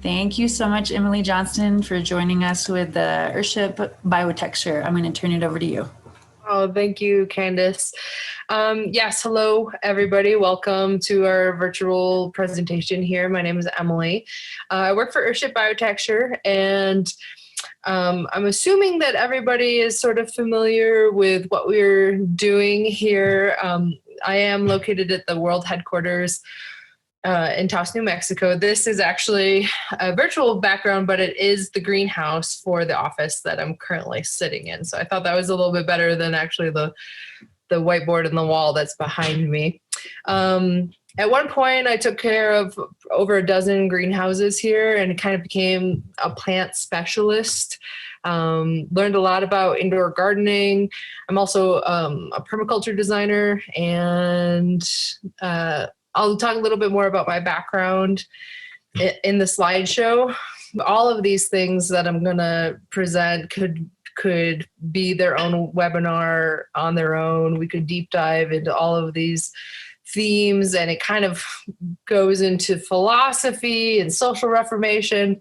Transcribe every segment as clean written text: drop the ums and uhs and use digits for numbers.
Thank you so much, Emily Johnston, for joining us with the Earthship Biotecture. I'm going to turn it over to you. Oh, thank you, Candice. Yes, hello, everybody. Welcome to our virtual presentation here. My name is Emily. I work for Earthship Biotecture, and I'm assuming that everybody is sort of familiar with what we're doing here. I am located at the world headquarters in Taos, New Mexico. This is actually a virtual background, but it is the greenhouse for the office that I'm currently sitting in. So I thought that was a little bit better than actually the whiteboard and the wall that's behind me. At one point, I took care of over a dozen greenhouses here and kind of became a plant specialist. Learned a lot about indoor gardening. I'm also a permaculture designer, and I'll talk a little bit more about my background in the slideshow. All of these things that I'm going to present could be their own webinar on their own. We could deep dive into all of these themes, and it kind of goes into philosophy and social reformation.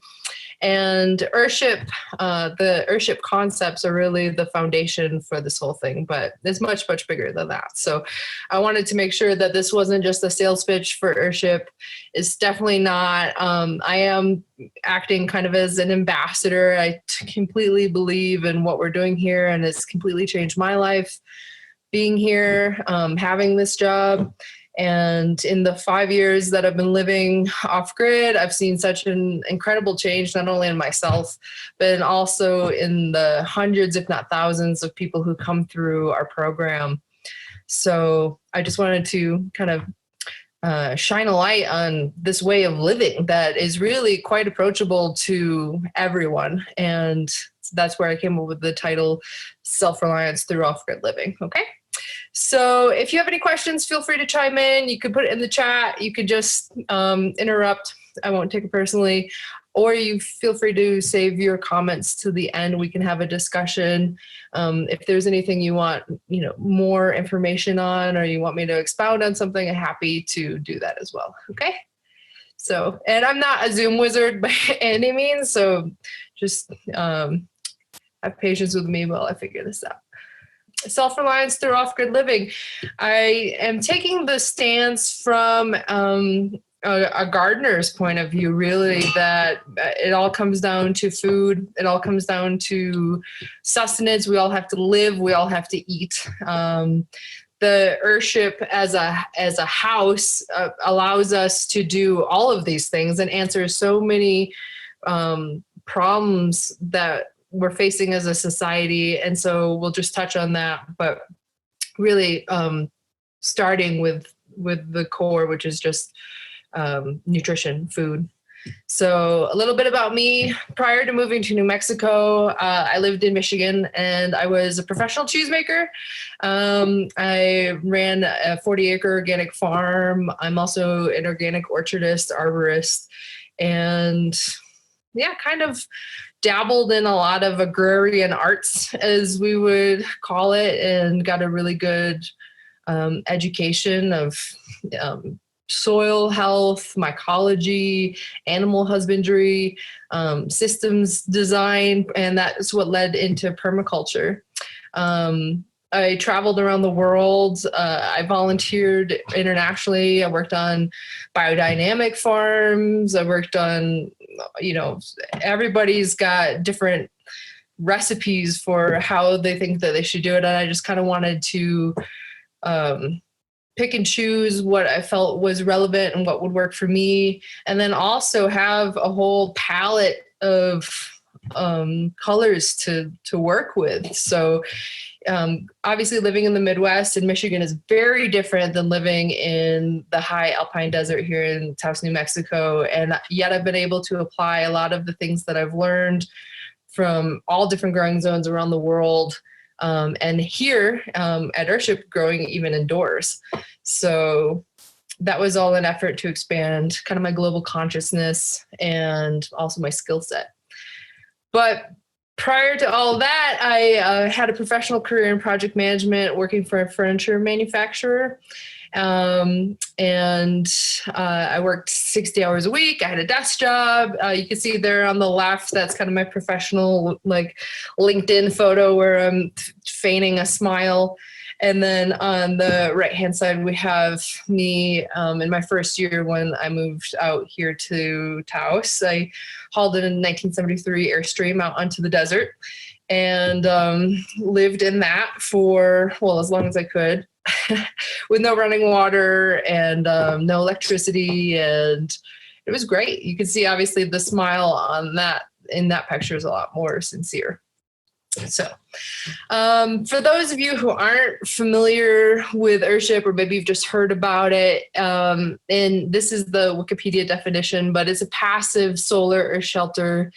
And Earthship, the Earthship concepts are really the foundation for this whole thing, but it's much, much bigger than that. So I wanted to make sure that this wasn't just a sales pitch for Earthship. It's definitely not. I am acting kind of as an ambassador. I completely believe in what we're doing here, and it's completely changed my life being here, having this job. And in the 5 years that I've been living off grid, I've seen such an incredible change, not only in myself, but also in the hundreds, if not thousands, of people who come through our program. So I just wanted to kind of shine a light on this way of living that is really quite approachable to everyone. And that's where I came up with the title, Self-Reliance Through Off-Grid Living. Okay. So if you have any questions, feel free to chime in. You could put it in the chat. You could just interrupt. I won't take it personally. Or you feel free to save your comments to the end. We can have a discussion. If there's anything you want, more information on, or you want me to expound on something, I'm happy to do that as well. Okay. So, and I'm not a Zoom wizard by any means. So just have patience with me while I figure this out. Self-reliance through off-grid living. I am taking the stance from a gardener's point of view, really, that it all comes down to food. It all comes down to sustenance. We all have to live. We all have to eat. The Earthship as a house allows us to do all of these things and answer so many problems that we're facing as a society. And so we'll just touch on that, but really starting with the core, which is just nutrition, food. So a little bit about me. Prior to moving to New Mexico, I lived in Michigan, and I was a professional cheesemaker. I ran a 40-acre organic farm. I'm also an organic orchardist, arborist, and kind of dabbled in a lot of agrarian arts, as we would call it, and got a really good education of soil health, mycology, animal husbandry, systems design, and that's what led into permaculture. I traveled around the world. I volunteered internationally. I worked on biodynamic farms. I worked on, everybody's got different recipes for how they think that they should do it. And I just kind of wanted to pick and choose what I felt was relevant and what would work for me. And then also have a whole palette of colors to work with. So obviously living in the Midwest in Michigan is very different than living in the high alpine desert here in Taos, New Mexico. And yet I've been able to apply a lot of the things that I've learned from all different growing zones around the world. And here at Earthship, growing even indoors. So that was all an effort to expand kind of my global consciousness and also my skill set. But prior to all that, I had a professional career in project management working for a furniture manufacturer. And I worked 60 hours a week. I had a desk job. You can see there on the left, that's kind of my professional like LinkedIn photo where I'm feigning a smile. And then on the right-hand side, we have me in my first year when I moved out here to Taos. I hauled in a 1973 Airstream out onto the desert and lived in that for, well, as long as I could. With no running water and no electricity, and it was great. You can see obviously the smile on that in that picture is a lot more sincere. So for those of you who aren't familiar with Earthship, or maybe you've just heard about it, and this is the Wikipedia definition, but it's a passive solar earth shelter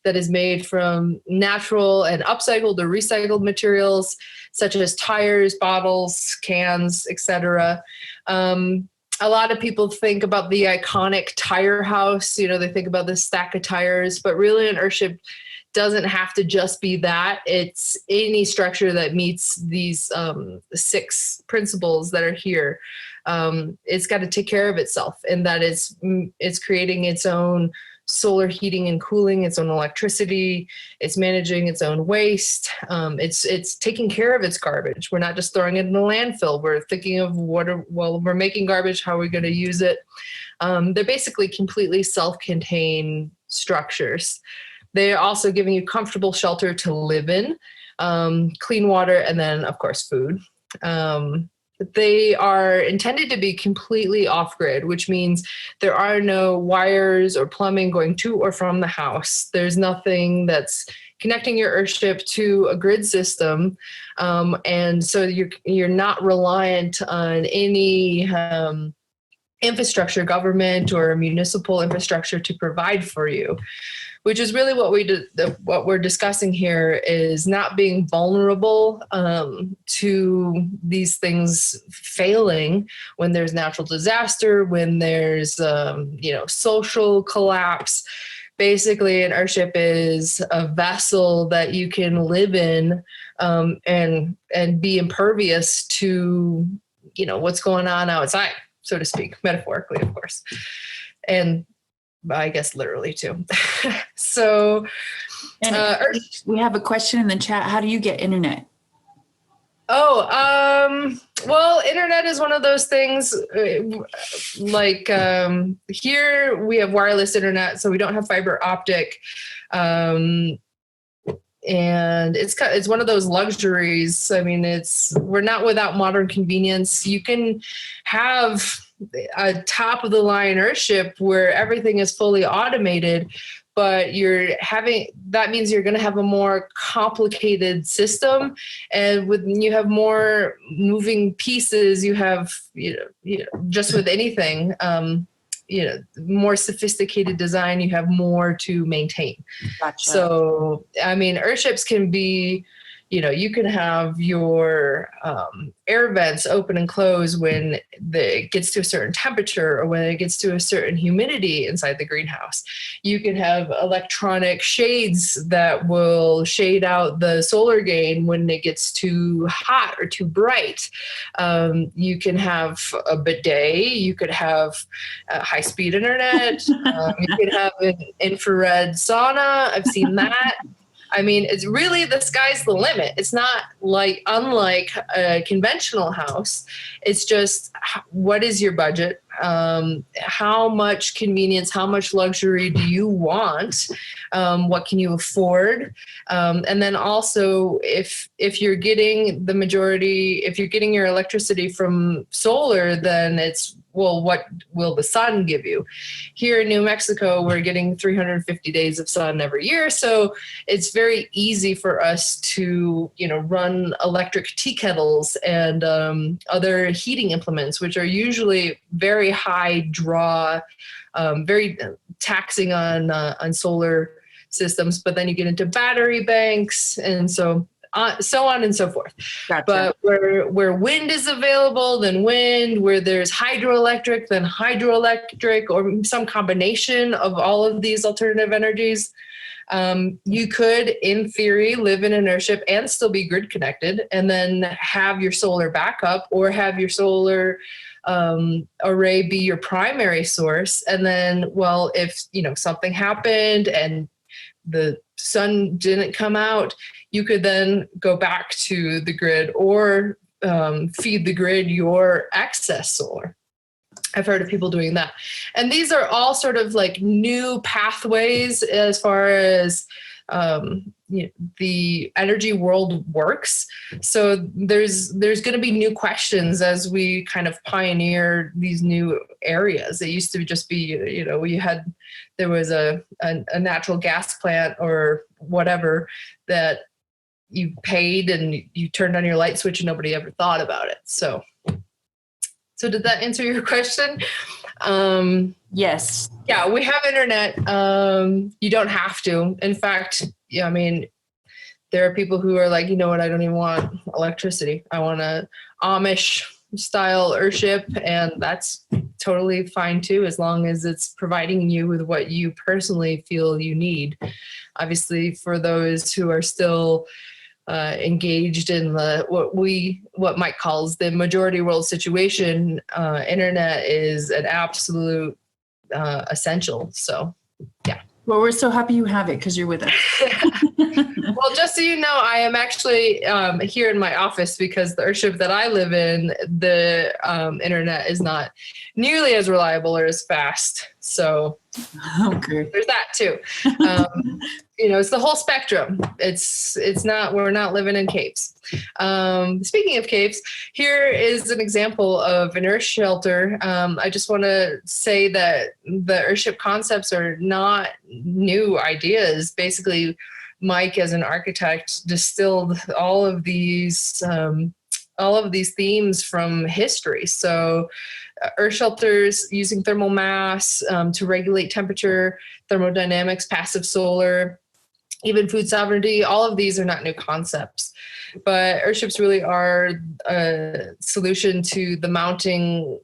that is made from natural and upcycled or recycled materials such as tires, bottles, cans, etc. A lot of people think about the iconic tire house. You know, they think about this stack of tires, but really an Earthship doesn't have to just be that. It's any structure that meets these 6 principles that are here. It's got to take care of itself, and that it's creating its own solar heating and cooling, its own electricity. It's managing its own waste. It's taking care of its garbage. We're not just throwing it in the landfill. We're thinking of we're making garbage, how are we going to use it? They're basically completely self-contained structures. They're also giving you comfortable shelter to live in, clean water, and then of course food. They are intended to be completely off-grid, which means there are no wires or plumbing going to or from the house. There's nothing that's connecting your Earthship to a grid system, and so you're not reliant on any infrastructure, government or municipal infrastructure to provide for you. Which is really what we're discussing here, is not being vulnerable to these things failing when there's natural disaster, when there's social collapse. Basically, an Earthship is a vessel that you can live in and be impervious to what's going on outside, so to speak, metaphorically, of course, and I guess literally too. So we have a question in the chat. How do you get internet? Well, internet is one of those things like here we have wireless internet, so we don't have fiber optic. And it's one of those luxuries. I mean, we're not without modern convenience. You can have a top of the line Earthship where everything is fully automated, but that means you're going to have a more complicated system, and when you have more moving pieces, you have just with anything, more sophisticated design, you have more to maintain. Gotcha. So I mean, Earthships can be, you can have your air vents open and close when it gets to a certain temperature or when it gets to a certain humidity inside the greenhouse. You can have electronic shades that will shade out the solar gain when it gets too hot or too bright. You can have a bidet. You could have high-speed internet. You could have an infrared sauna. I've seen that. I mean, it's really, the sky's the limit. It's not unlike a conventional house. It's just, what is your budget? How much convenience, how much luxury do you want? What can you afford? And then also, if you're getting if you're getting your electricity from solar, then it's, well, what will the sun give you? Here in New Mexico, we're getting 350 days of sun every year. So it's very easy for us to, run electric tea kettles and other heating implements, which are usually very high draw, very taxing on solar systems. But then you get into battery banks, and so on and so forth. Gotcha. But where wind is available, then wind. Where there's hydroelectric, then hydroelectric, or some combination of all of these alternative energies. You could, in theory, live in an Earthship and still be grid connected, and then have your solar backup, or have your solar array be your primary source. And then, well, if something happened and the sun didn't come out, you could then go back to the grid, or feed the grid your excess solar. I've heard of people doing that. And these are all sort of like new pathways as far as the energy world works. So there's going to be new questions as we kind of pioneer these new areas. It used to just be, there was a natural gas plant or whatever that you paid and you turned on your light switch and nobody ever thought about it. So did that answer your question? Yes. Yeah, we have internet. You don't have to. In fact, yeah, I mean, there are people who are like, you know what, I don't even want electricity. I want a Amish style Earthship, and that's totally fine too, as long as it's providing you with what you personally feel you need. Obviously, for those who are still engaged in what Mike calls the majority world situation, internet is an absolute essential. So, yeah. Well, we're so happy you have it because you're with us. Well, just so you know, I am actually here in my office because the Earthship that I live in, the internet is not nearly as reliable or as fast. So Okay. there's that too. It's the whole spectrum. It's not, we're not living in capes. Speaking of capes, here is an example of an earth shelter. I just want to say that the Earthship concepts are not new ideas. Basically, Mike, as an architect, distilled all of these themes from history. So earth shelters using thermal mass to regulate temperature, thermodynamics, passive solar, even food sovereignty, all of these are not new concepts. But Earthships really are a solution to the mounting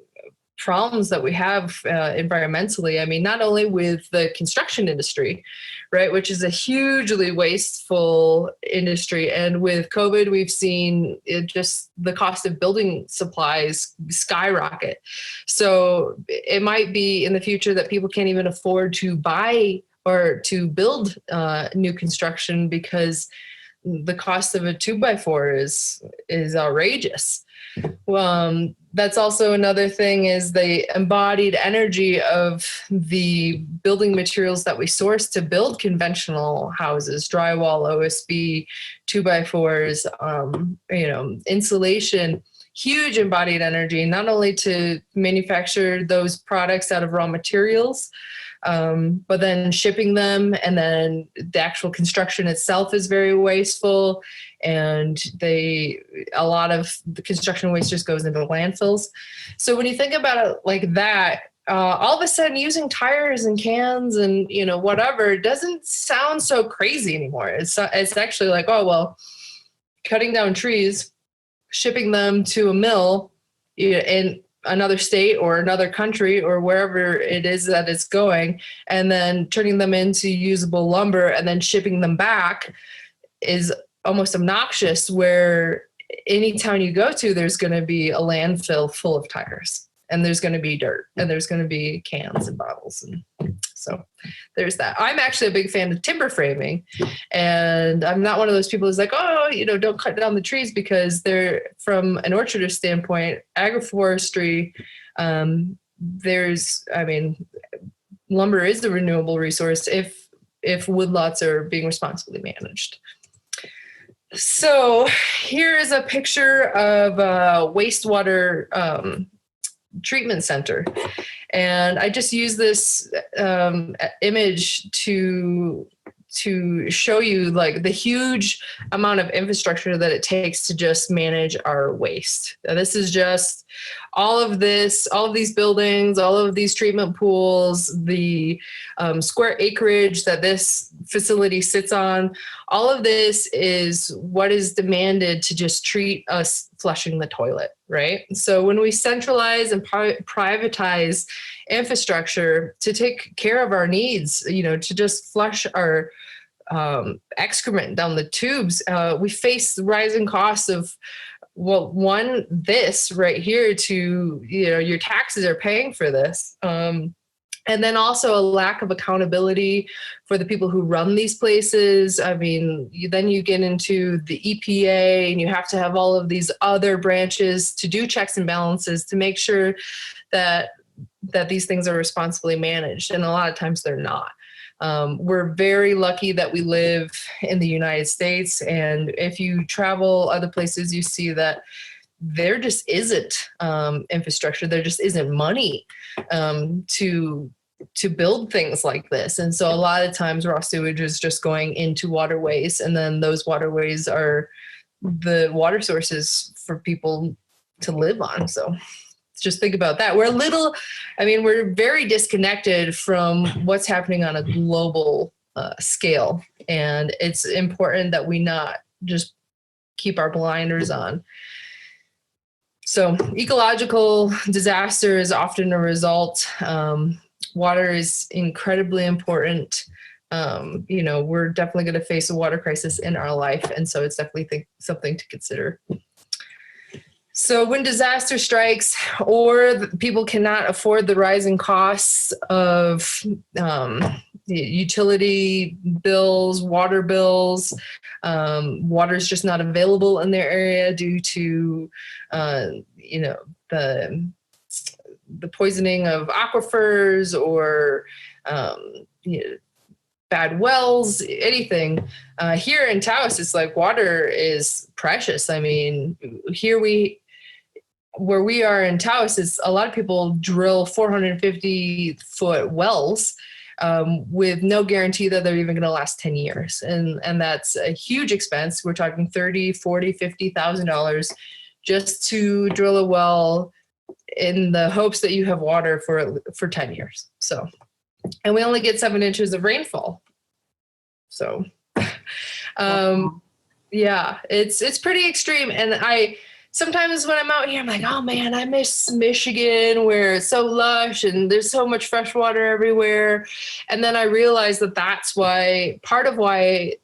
problems that we have environmentally. I mean, not only with the construction industry, right, which is a hugely wasteful industry. And with COVID, we've seen just the cost of building supplies skyrocket. So it might be in the future that people can't even afford to buy or to build new construction because the cost of a 2x4 is outrageous. That's also another thing, is the embodied energy of the building materials that we source to build conventional houses, drywall, OSB, 2x4s, insulation. Huge embodied energy, not only to manufacture those products out of raw materials, but then shipping them, and then the actual construction itself is very wasteful, and a lot of the construction waste just goes into landfills. So when you think about it like that, all of a sudden using tires and cans and whatever doesn't sound so crazy anymore. It's actually like, oh well, cutting down trees, shipping them to a mill in another state or another country or wherever it is that it's going, and then turning them into usable lumber and then shipping them back is almost obnoxious, where any town you go to, there's going to be a landfill full of tires, and there's going to be dirt, and there's going to be cans and bottles. And so there's that. I'm actually a big fan of timber framing, and I'm not one of those people who's like, oh, don't cut down the trees, because they're, from an orchardist standpoint, agroforestry, lumber is the renewable resource if woodlots are being responsibly managed. So here is a picture of a wastewater treatment center. And I just use this image to show you like the huge amount of infrastructure that it takes to just manage our waste. Now, this is just all of these buildings, all of these treatment pools, the square acreage that this facility sits on, all of this is what is demanded to just treat us flushing the toilet, right? So when we centralize and privatize infrastructure to take care of our needs, to just flush our excrement down the tubes, we face the rising costs of, well, one, this right here to, your taxes are paying for this. And then also a lack of accountability for the people who run these places. I mean, then you get into the EPA and you have to have all of these other branches to do checks and balances to make sure that these things are responsibly managed. And a lot of times they're not. We're very lucky that we live in the United States. And if you travel other places, you see that there just isn't infrastructure. There just isn't money to build things like this. And so a lot of times raw sewage is just going into waterways, and then those waterways are the water sources for people to live on. So just think about that. We're very disconnected from what's happening on a global scale. And it's important that we not just keep our blinders on. So ecological disaster is often a result. Water is incredibly important. We're definitely going to face a water crisis in our life. And so it's definitely something to consider. So when disaster strikes or people cannot afford the rising costs of utility bills, water bills, water is just not available in their area due to, the poisoning of aquifers or, bad wells, anything. Here in Taos, it's like water is precious. I mean, where we are in Taos, is a lot of people drill 450-foot wells with no guarantee that they're even going to last 10 years. And that's a huge expense. We're talking $30,000, $40,000, $50,000 just to drill a well in the hopes that you have water for 10 years. So, and we only get 7 inches of rainfall. So, yeah, it's pretty extreme. And sometimes when I'm out here, I'm like, oh man, I miss Michigan where it's so lush and there's so much fresh water everywhere. And then I realized that that's part of why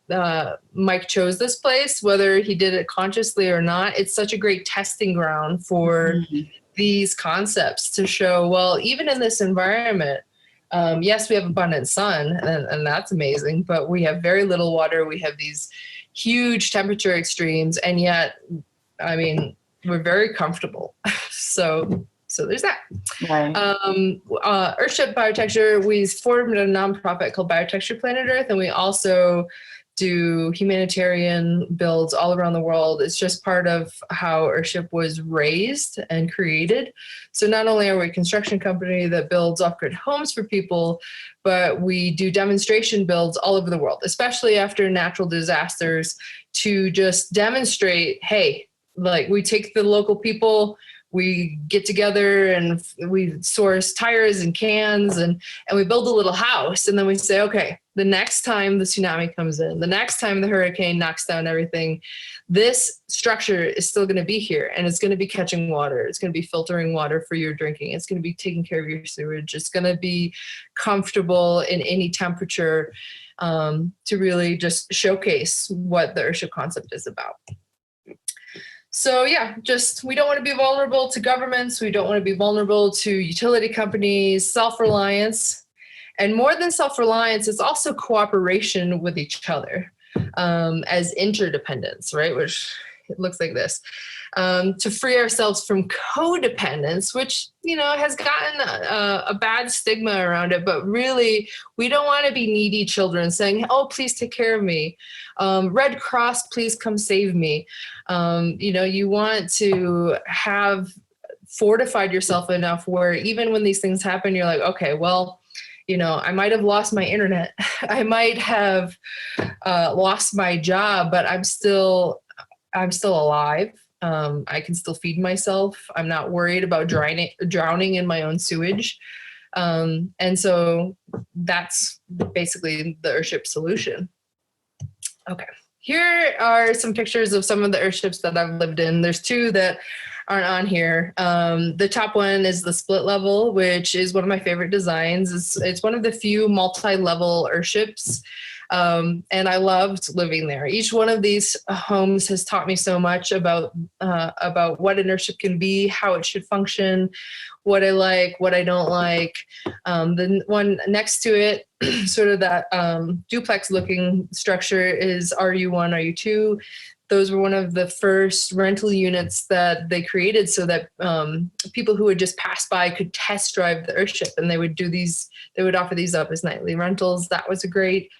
Mike chose this place, whether he did it consciously or not. It's such a great testing ground for these concepts to show, well, even in this environment, yes, we have abundant sun and that's amazing, but we have very little water. We have these huge temperature extremes, and yet, I mean, we're very comfortable. So there's that. Right. Earthship Biotecture, we formed a nonprofit called Biotecture Planet Earth, and we also do humanitarian builds all around the world. It's just part of how Earthship was raised and created. So not only are we a construction company that builds off-grid homes for people, but we do demonstration builds all over the world, especially after natural disasters, to just demonstrate, hey, like we take the local people, we get together and we source tires and cans and we build a little house. And then we say, okay, the next time the tsunami comes in, the next time the hurricane knocks down everything, this structure is still going to be here and it's going to be catching water. It's going to be filtering water for your drinking. It's going to be taking care of your sewage. It's going to be comfortable in any temperature, to really just showcase what the Earthship concept is about. So yeah, we don't want to be vulnerable to governments. We don't want to be vulnerable to utility companies, self-reliance. And more than self-reliance, it's also cooperation with each other as interdependence, right? Which it looks like this. To free ourselves from codependence, which, has gotten a bad stigma around it, but really we don't want to be needy children saying, oh, please take care of me. Red Cross, please come save me. You want to have fortified yourself enough where even when these things happen, you're like, okay, well, I might have lost my internet. I might have lost my job, but I'm still alive. I can still feed myself. I'm not worried about drowning in my own sewage. And so that's basically the Earthship solution. Okay, here are some pictures of some of the Earthships that I've lived in. There's two that aren't on here. The top one is the split level, which is one of my favorite designs. It's one of the few multi-level Earthships. And I loved living there. Each one of these homes has taught me so much about what an Earthship can be, how it should function, what I like, what I don't like. The one next to it, sort of that duplex looking structure, is RU1, RU2. Those were one of the first rental units that they created so that people who would just pass by could test drive the Earthship, and they would offer these up as nightly rentals. That was a great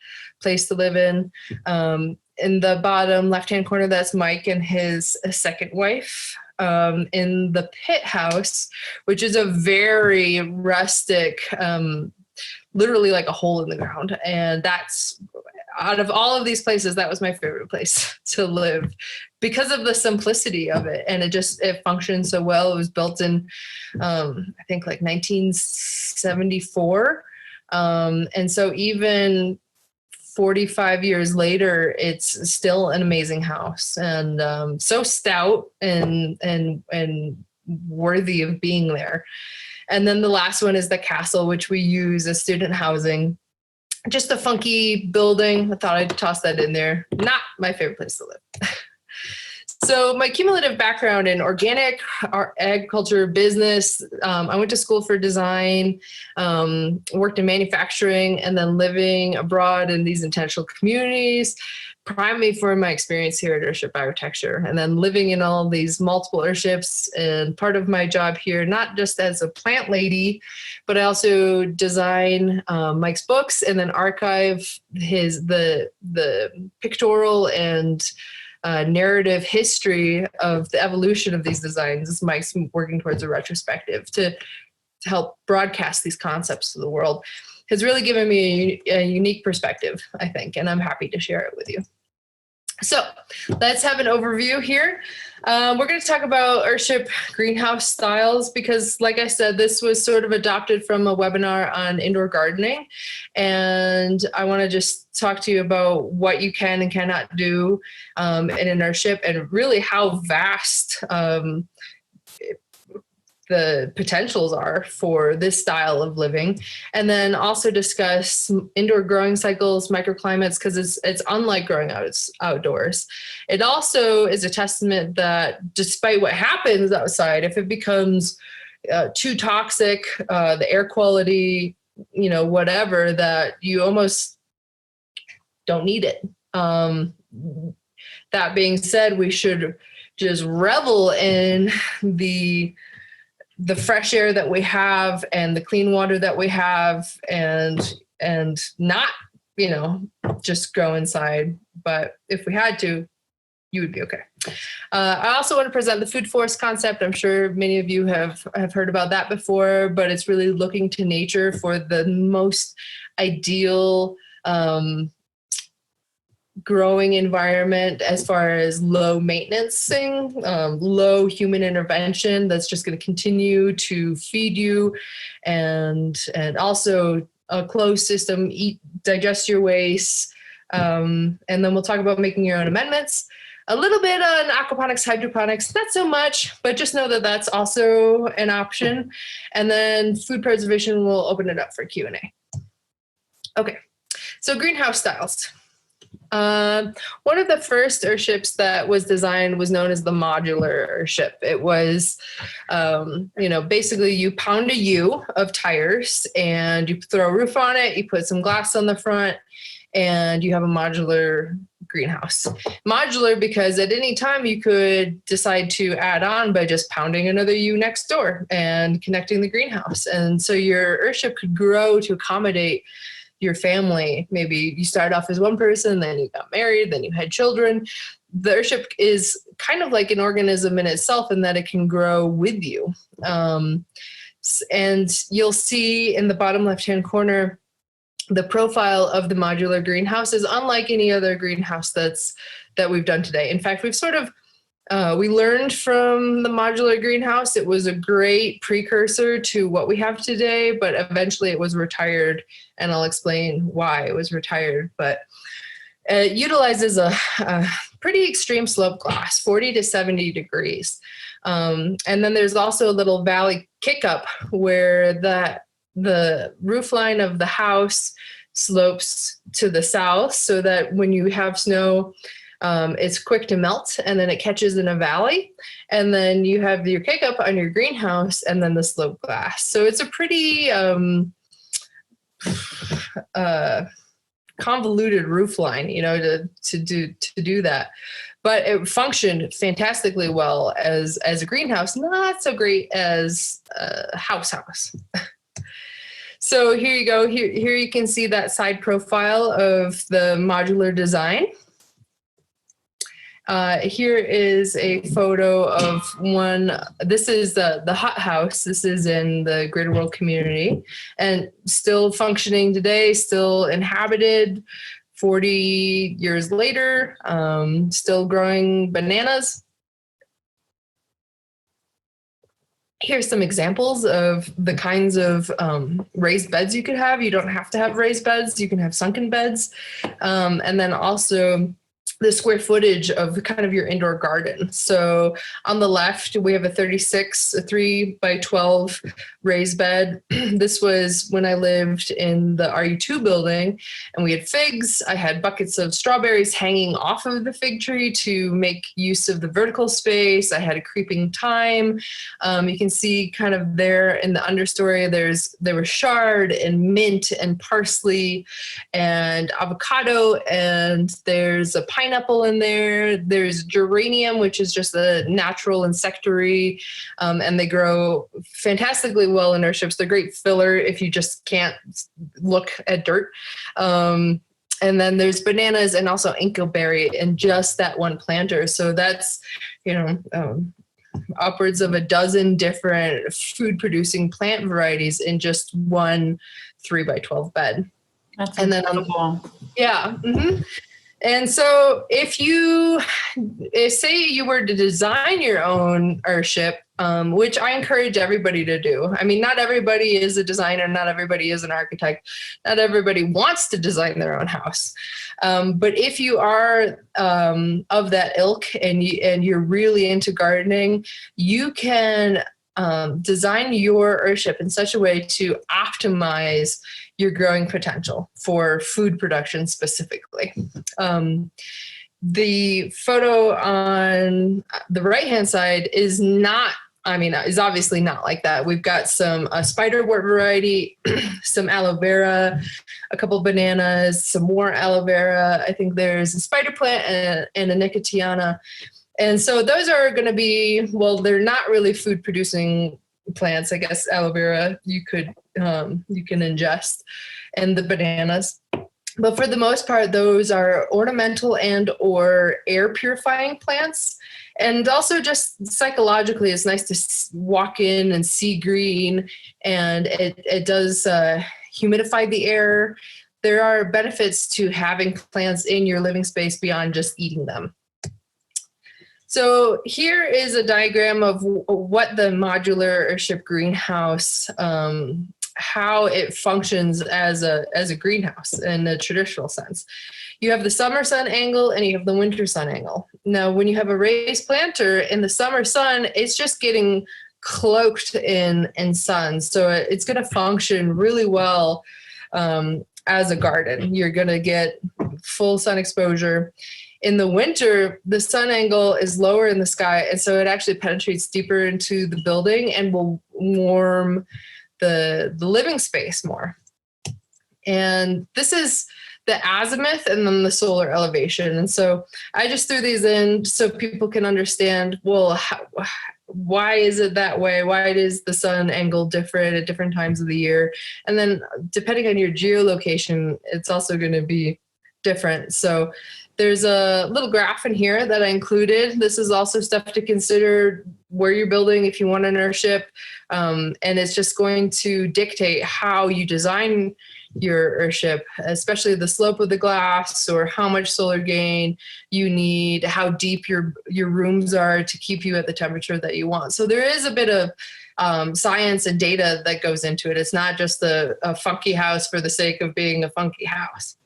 place to live in. In the bottom left-hand corner, that's Mike and his second wife. In the pit house, which is a very rustic, literally like a hole in the ground. And that's, out of all of these places, that was my favorite place to live because of the simplicity of it. And it functioned so well. It was built in, I think like 1974. And so even 45 years later, it's still an amazing house, and so stout and worthy of being there. And then the last one is the castle, which we use as student housing. Just a funky building. I thought I'd toss that in there. Not my favorite place to live. So my cumulative background in organic agriculture, business, I went to school for design, worked in manufacturing, and then living abroad in these intentional communities primed me for my experience here at Earthship Biotecture, and then living in all these multiple Earthships. And part of my job here, not just as a plant lady, but I also design Mike's books and then archive the pictorial and narrative history of the evolution of these designs. As Mike's working towards a retrospective to help broadcast these concepts to the world, has really given me a unique perspective, I think, and I'm happy to share it with you. So let's have an overview here. We're going to talk about Earthship greenhouse styles because, like I said, this was sort of adopted from a webinar on indoor gardening. And I want to just talk to you about what you can and cannot do in an Earthship, and really how vast the potentials are for this style of living. And then also discuss indoor growing cycles, microclimates, because it's unlike growing outdoors. It also is a testament that despite what happens outside, if it becomes too toxic, the air quality, whatever, that you almost don't need it. That being said, we should just revel in the fresh air that we have and the clean water that we have, and not, just go inside. But if we had to, you would be okay. I also want to present the food forest concept. I'm sure many of you have heard about that before, but it's really looking to nature for the most ideal growing environment as far as low maintenance, low human intervention that's just going to continue to feed you, and also a closed system, digest your waste. And then we'll talk about making your own amendments. A little bit on aquaponics, hydroponics, not so much, but just know that that's also an option. And then food preservation, we'll open it up for Q&A. Okay, so greenhouse styles. One of the first Earthships that was designed was known as the modular Earthship. It was, basically you pound a U of tires and you throw a roof on it, you put some glass on the front, and you have a modular greenhouse. Modular because at any time you could decide to add on by just pounding another U next door and connecting the greenhouse. And so your Earthship could grow to accommodate your family. Maybe you started off as one person, then you got married, then you had children. The Earthship is kind of like an organism in itself in that it can grow with you. And you'll see in the bottom left-hand corner, the profile of the modular greenhouse is unlike any other greenhouse that we've done today. In fact, we've sort of We learned from the modular greenhouse. It was a great precursor to what we have today, but eventually it was retired, and I'll explain why it was retired. But it utilizes a pretty extreme slope glass, 40 to 70 degrees. And then there's also a little valley kick up where the roof line of the house slopes to the south so that when you have snow, it's quick to melt and then it catches in a valley. And then you have your kick up on your greenhouse and then the slope glass. So it's a pretty convoluted roof line, to do that. But it functioned fantastically well as a greenhouse, not so great as a house. So here you go. Here you can see that side profile of the modular design. Here is a photo of one. This is the hot house. This is in the Greater World community and still functioning today, still inhabited 40 years later, still growing bananas. Here's some examples of the kinds of raised beds you could have. You don't have to have raised beds. You can have sunken beds. And then also the square footage of kind of your indoor garden. So on the left, we have a 3 by 12 raised bed. This was when I lived in the RU2 building and we had figs. I had buckets of strawberries hanging off of the fig tree to make use of the vertical space. I had a creeping thyme. You can see kind of there in the understory, there was chard and mint and parsley and avocado, and there's a pineapple in there. There's geranium, which is just a natural insectary, and they grow fantastically well in Earthships. They're great filler if you just can't look at dirt. And then there's bananas and also anchoberry in just that one planter. So that's, upwards of a dozen different food producing plant varieties in just one 3 by 12 bed. That's and incredible. Then, yeah. Mm-hmm. And so if say you were to design your own Earthship, which I encourage everybody to do. I mean, not everybody is a designer, not everybody is an architect, not everybody wants to design their own house. But if you are of that ilk and you're really into gardening, you can design your Earthship in such a way to optimize your growing potential for food production specifically. The photo on the right-hand side is obviously not like that. We've got some spiderwort variety, some aloe vera, a couple bananas, some more aloe vera. I think there's a spider plant and a nicotiana. And so those are going to be, they're not really food producing plants. I guess aloe vera you can ingest, and the bananas. But for the most part, those are ornamental and or air purifying plants. And also just psychologically, it's nice to walk in and see green, and it does humidify the air. There are benefits to having plants in your living space beyond just eating them. So here is a diagram of what the modular Earthship greenhouse, how it functions as a greenhouse in a traditional sense. You have the summer sun angle and you have the winter sun angle. Now, when you have a raised planter in the summer sun, it's just getting cloaked in sun. So it's going to function really well as a garden. You're going to get full sun exposure. In the winter, the sun angle is lower in the sky, and so it actually penetrates deeper into the building and will warm the living space more. And this is the azimuth and then the solar elevation. And so I just threw these in so people can understand, why is it that way? Why is the sun angle different at different times of the year? And then depending on your geolocation, it's also going to be different. So there's a little graph in here that I included. This is also stuff to consider where you're building if you want an Earthship. And it's just going to dictate how you design your Earthship, especially the slope of the glass or how much solar gain you need, how deep your rooms are to keep you at the temperature that you want. So there is a bit of science and data that goes into it. It's not just a funky house for the sake of being a funky house.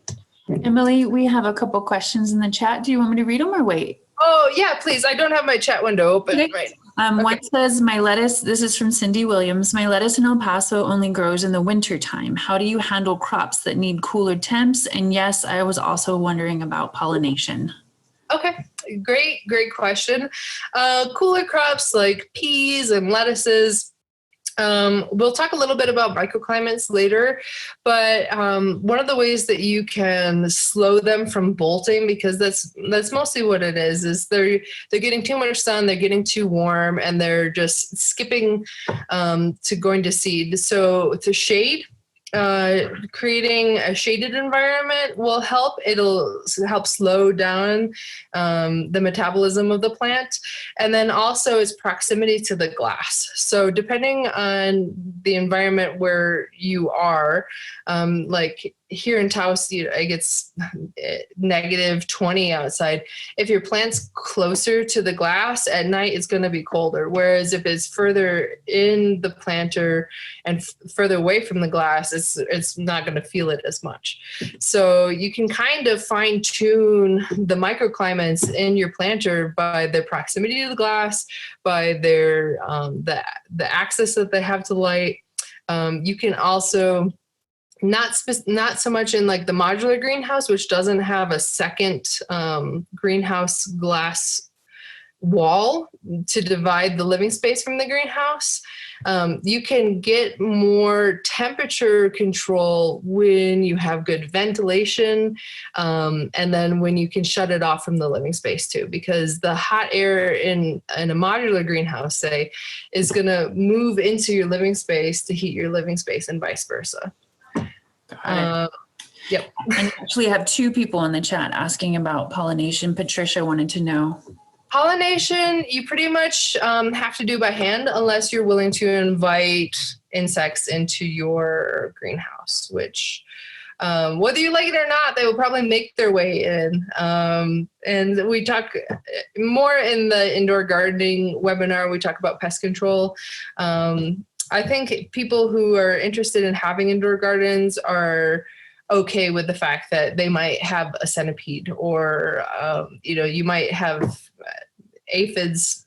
Emily, we have a couple questions in the chat. Do you want me to read them or wait? Oh, yeah, please. I don't have my chat window open. Okay. Right. One says, my lettuce, this is from Cindy Williams, my lettuce in El Paso only grows in the winter time. How do you handle crops that need cooler temps? And yes, I was also wondering about pollination. Okay, great question. Cooler crops like peas and lettuces. We'll talk a little bit about microclimates later, but one of the ways that you can slow them from bolting, because that's mostly what it is they're getting too much sun, they're getting too warm, and they're just skipping to going to seed. So to shade, creating a shaded environment will help. It'll help slow down the metabolism of the plant. And then also its proximity to the glass. So depending on the environment where you are, like here in Taos, it gets -20 outside. If your plant's closer to the glass at night, it's going to be colder. Whereas if it's further in the planter and further away from the glass, it's not going to feel it as much. So you can kind of fine tune the microclimates in your planter by their proximity to the glass, by their the access that they have to light. You can also not so much in like the modular greenhouse, which doesn't have a second greenhouse glass wall to divide the living space from the greenhouse. You can get more temperature control when you have good ventilation, and then when you can shut it off from the living space too, because the hot air in a modular greenhouse, say, is going to move into your living space to heat your living space and vice versa. Yep. And you actually have two people in the chat asking about pollination. Patricia wanted to know. Pollination, you pretty much have to do by hand unless you're willing to invite insects into your greenhouse, which whether you like it or not, they will probably make their way in. And we talk more in the indoor gardening webinar, we talk about pest control. I think people who are interested in having indoor gardens are okay with the fact that they might have a centipede, or you might have aphids.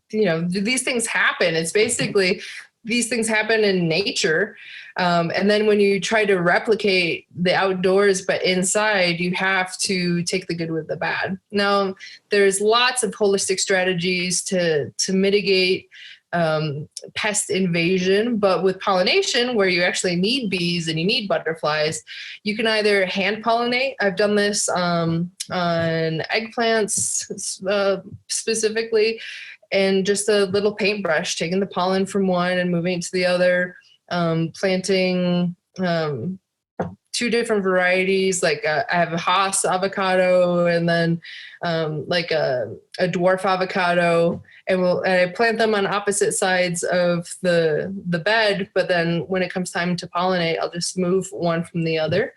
These things happen. It's basically, these things happen in nature. And then when you try to replicate the outdoors but inside, you have to take the good with the bad. Now, there's lots of holistic strategies to mitigate pest invasion, but with pollination, where you actually need bees and you need butterflies, you can either hand pollinate. I've done this on eggplants specifically, and just a little paintbrush, taking the pollen from one and moving it to the other, planting two different varieties. Like I have a Haas avocado, and then like a dwarf avocado, and I plant them on opposite sides of the bed. But then when it comes time to pollinate, I'll just move one from the other.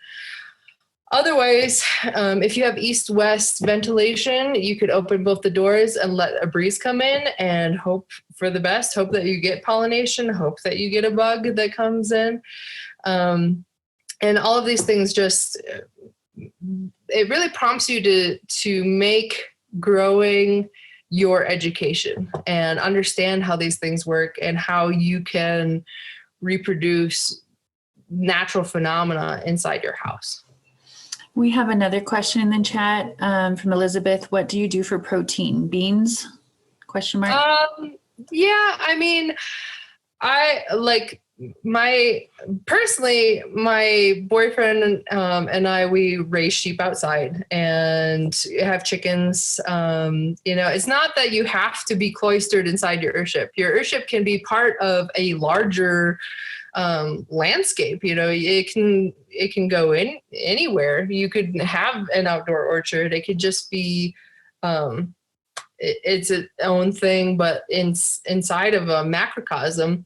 Otherwise, if you have east-west ventilation, you could open both the doors and let a breeze come in and hope for the best. Hope that you get pollination. Hope that you get a bug that comes in. And all of these things it really prompts you to make growing your education and understand how these things work and how you can reproduce natural phenomena inside your house. We have another question in the chat from Elizabeth. What do you do for protein? Beans? Question mark. Yeah, I mean, I like my boyfriend and I, we raise sheep outside and have chickens. It's not that you have to be cloistered inside your Earthship. Your Earthship can be part of a larger landscape. It can go in anywhere. You could have an outdoor orchard. It could just be it's its own thing, but inside of a macrocosm.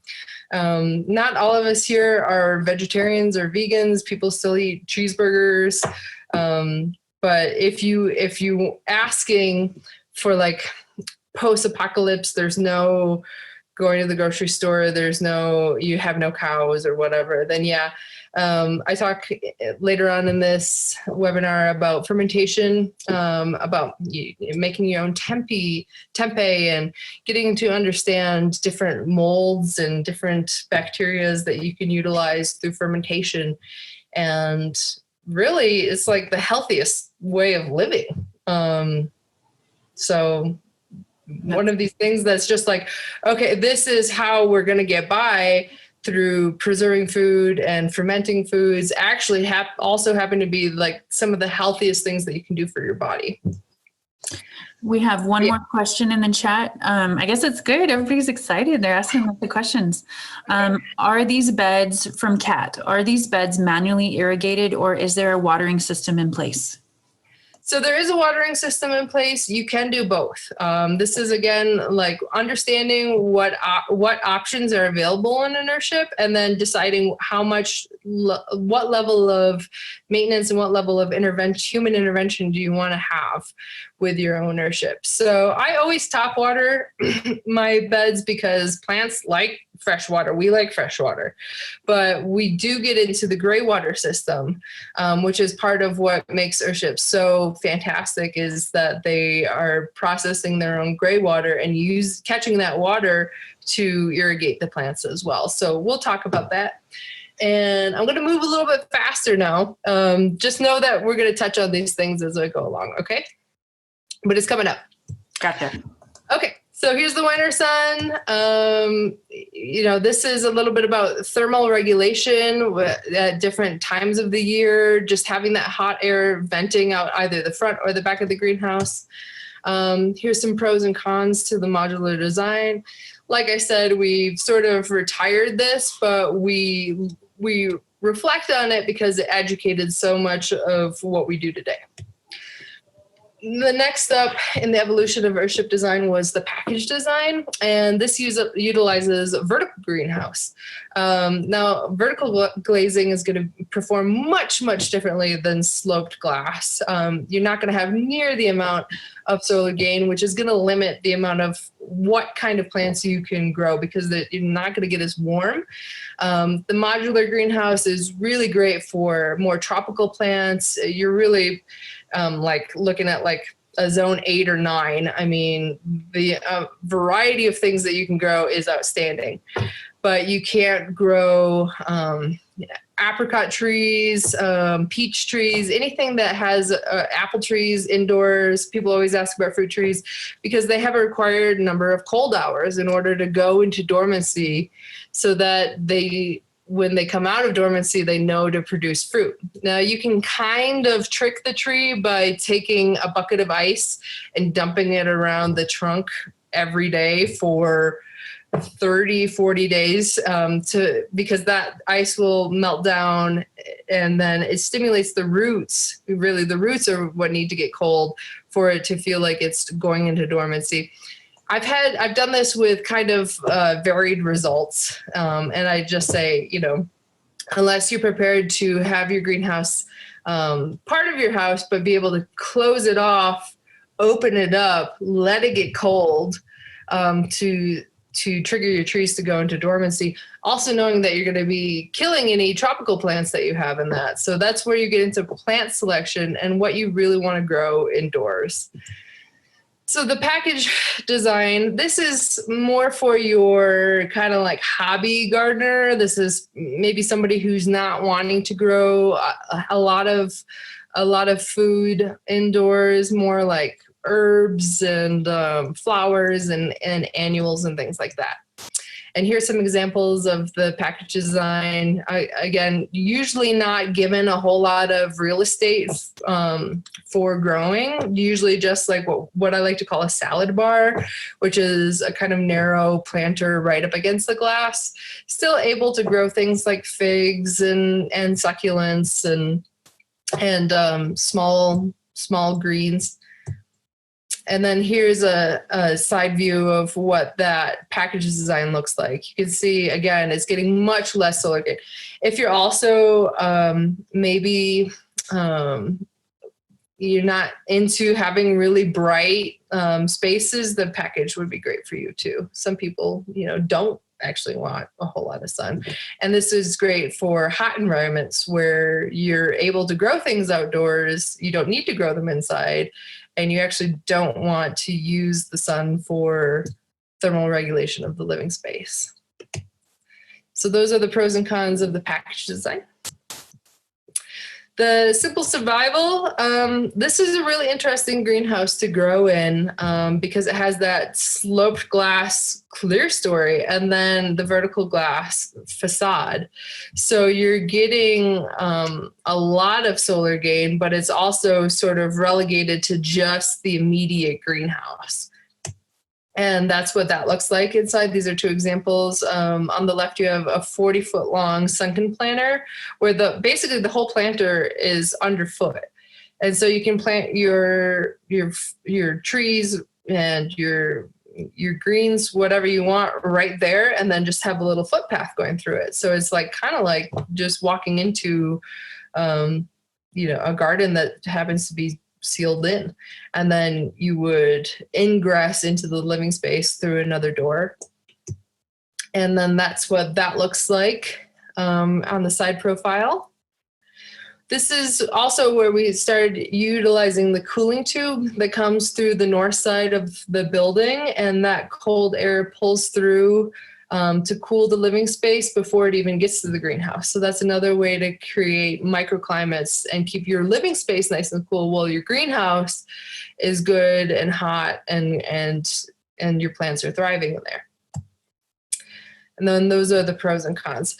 Not all of us here are vegetarians or vegans. People still eat cheeseburgers. But if you asking for like post-apocalypse, there's no going to the grocery store, you have no cows or whatever, then yeah. I talk later on in this webinar about fermentation, about making your own tempeh, and getting to understand different molds and different bacterias that you can utilize through fermentation. And really, it's like the healthiest way of living. So one of these things that's just like, okay, this is how we're going to get by through preserving food and fermenting foods, actually also happen to be like some of the healthiest things that you can do for your body. We have one more question in the chat. I guess it's good. Everybody's excited. They're asking the questions. Are these beds from Kat? Are these beds manually irrigated, or is there a watering system in place? So there is a watering system in place. You can do both. This is, again, like understanding what options are available in an Earthship, and then deciding what level of maintenance and what level of human intervention do you want to have with your own Earthship. So I always top water my beds because plants like fresh water. We like fresh water, but we do get into the gray water system, which is part of what makes Earthships so fantastic, is that they are processing their own gray water and catching that water to irrigate the plants as well. So we'll talk about that. And I'm going to move a little bit faster now. Just know that we're going to touch on these things as I go along, okay? But it's coming up. Gotcha. Okay. So here's the winter sun. This is a little bit about thermal regulation at different times of the year, just having that hot air venting out either the front or the back of the greenhouse. Here's some pros and cons to the modular design. Like I said, we've sort of retired this, but we reflect on it because it educated so much of what we do today. The next step in the evolution of Earthship design was the package design, and this utilizes vertical greenhouse. Now, vertical glazing is going to perform much, much differently than sloped glass. You're not going to have near the amount of solar gain, which is going to limit the amount of what kind of plants you can grow because you're not going to get as warm. The modular greenhouse is really great for more tropical plants. You're really like looking at like a zone 8 or 9. I mean, the variety of things that you can grow is outstanding, but you can't grow apricot trees, peach trees, anything that has apple trees indoors. People always ask about fruit trees because they have a required number of cold hours in order to go into dormancy so that when they come out of dormancy, they know to produce fruit. Now, you can kind of trick the tree by taking a bucket of ice and dumping it around the trunk every day for 30, 40 days because that ice will melt down and then it stimulates the roots. Really, the roots are what need to get cold for it to feel like it's going into dormancy. I've done this with kind of varied results. And I just say, unless you're prepared to have your greenhouse part of your house, but be able to close it off, open it up, let it get cold to trigger your trees to go into dormancy. Also knowing that you're going to be killing any tropical plants that you have in that. So that's where you get into plant selection and what you really want to grow indoors. So the package design, this is more for your kind of like hobby gardener. This is maybe somebody who's not wanting to grow a lot of food indoors, more like herbs and flowers and annuals and things like that. And here's some examples of the package design. Again, usually not given a whole lot of real estate for growing, usually just like what I like to call a salad bar, which is a kind of narrow planter right up against the glass, still able to grow things like figs and succulents and small greens. And then here's a side view of what that package design looks like. You can see, again, it's getting much less solar gain. If you're also maybe you're not into having really bright spaces, the package would be great for you too. Some people, don't actually want a whole lot of sun. And this is great for hot environments where you're able to grow things outdoors. You don't need to grow them inside. And you actually don't want to use the sun for thermal regulation of the living space. So those are the pros and cons of the package design. The simple survival, this is a really interesting greenhouse to grow in because it has that sloped glass clear story and then the vertical glass facade. So you're getting a lot of solar gain, but it's also sort of relegated to just the immediate greenhouse. And that's what that looks like inside. These are two examples. On the left, you have a 40-foot long sunken planter where basically the whole planter is underfoot. And so you can plant your trees and your greens, whatever you want right there, and then just have a little footpath going through it. So it's like kind of like just walking into a garden that happens to be sealed in, and then you would ingress into the living space through another door. And then that's what that looks like on the side profile. This is also where we started utilizing the cooling tube that comes through the north side of the building, and that cold air pulls through to cool the living space before it even gets to the greenhouse. So that's another way to create microclimates and keep your living space nice and cool while your greenhouse is good and hot and your plants are thriving in there. And then those are the pros and cons.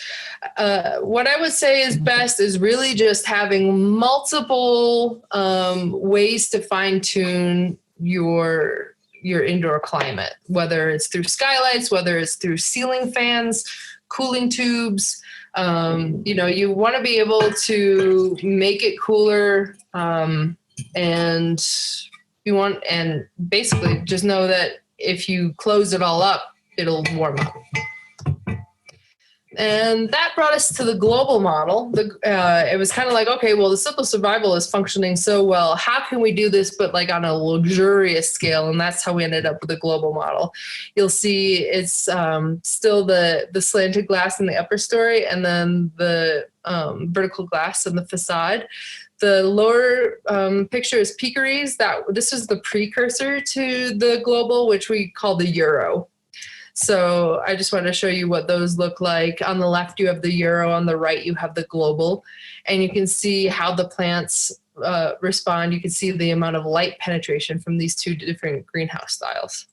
What I would say is best is really just having multiple ways to fine tune your indoor climate, whether it's through skylights, whether it's through ceiling fans, cooling tubes. You want to be able to make it cooler, and basically just know that if you close it all up, it'll warm up. And that brought us to the global model. It was kind of like, okay, well, the simple survival is functioning so well. How can we do this, but like on a luxurious scale? And that's how we ended up with the global model. You'll see it's still the slanted glass in the upper story, and then the vertical glass in the facade. The lower picture is peakeries. This is the precursor to the global, which we call the Euro. So I just wanted to show you what those look like. On the left, you have the Euro. On the right, you have the global. And you can see how the plants respond. You can see the amount of light penetration from these two different greenhouse styles.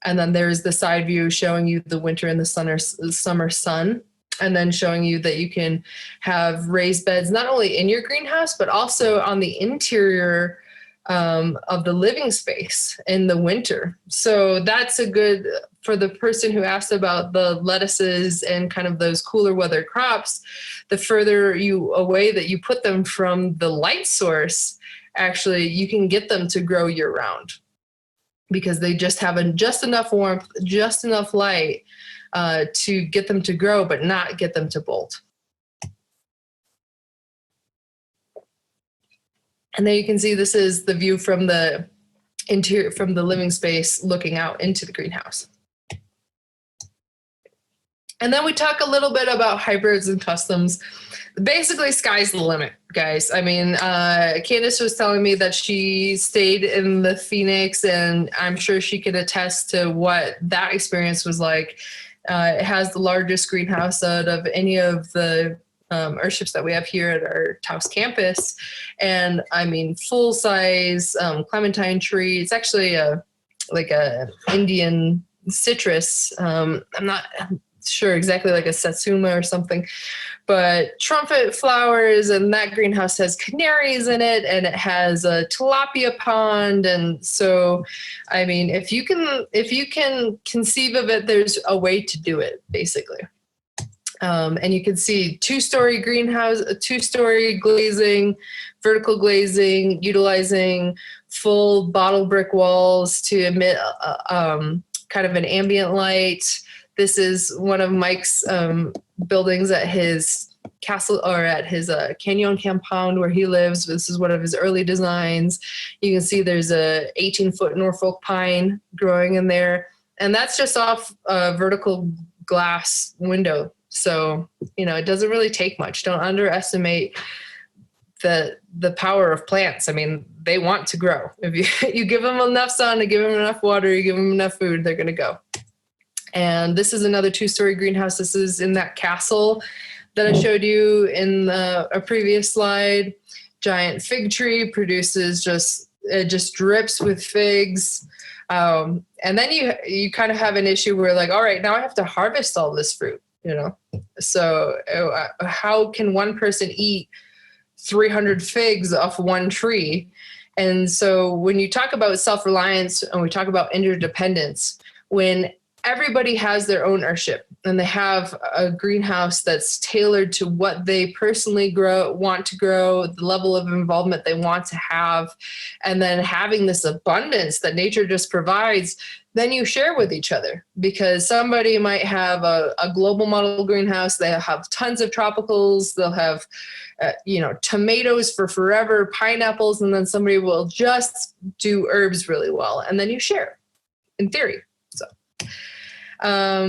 And then there's the side view showing you the winter and the summer sun. And then showing you that you can have raised beds not only in your greenhouse, but also on the interior of the living space in the winter. So that's a good, for the person who asked about the lettuces and kind of those cooler weather crops, the further away that you put them from the light source, actually you can get them to grow year round because they just have just enough warmth, just enough light to get them to grow, but not get them to bolt. And then you can see this is the view from the interior, from the living space looking out into the greenhouse. And then we talk a little bit about hybrids and customs. Basically, sky's the limit, guys. I mean, Candace was telling me that she stayed in the Phoenix, and I'm sure she could attest to what that experience was like. It has the largest greenhouse out of any of the Earthships that we have here at our Taos campus. And I mean, full size clementine tree. It's actually like a Indian citrus. I'm not sure exactly, like a satsuma or something, but trumpet flowers, and that greenhouse has canaries in it, and it has a tilapia pond. And so, I mean, if you can conceive of it, there's a way to do it, basically. And you can see two-story greenhouse, a two-story glazing, vertical glazing, utilizing full bottle brick walls to emit kind of an ambient light. This is one of Mike's buildings at his castle, or at his canyon compound where he lives. This is one of his early designs. You can see there's a 18-foot Norfolk pine growing in there, and that's just off a vertical glass window. So, you know, it doesn't really take much. Don't underestimate the power of plants. I mean, they want to grow. If you give them enough sun, you give them enough water, you give them enough food, they're going to go. And this is another two-story greenhouse. This is in that castle that I showed you in a previous slide. Giant fig tree produces it just drips with figs. And then you kind of have an issue where, like, all right, now I have to harvest all this fruit, you know? So how can one person eat 300 figs off one tree? And so when you talk about self-reliance and we talk about interdependence, when everybody has their own Earthship and they have a greenhouse that's tailored to what they personally want to grow, the level of involvement they want to have, and then having this abundance that nature just provides, then you share with each other. Because somebody might have a global model greenhouse, they have tons of tropicals, they'll have tomatoes for forever, pineapples, and then somebody will just do herbs really well, and then you share, in theory. So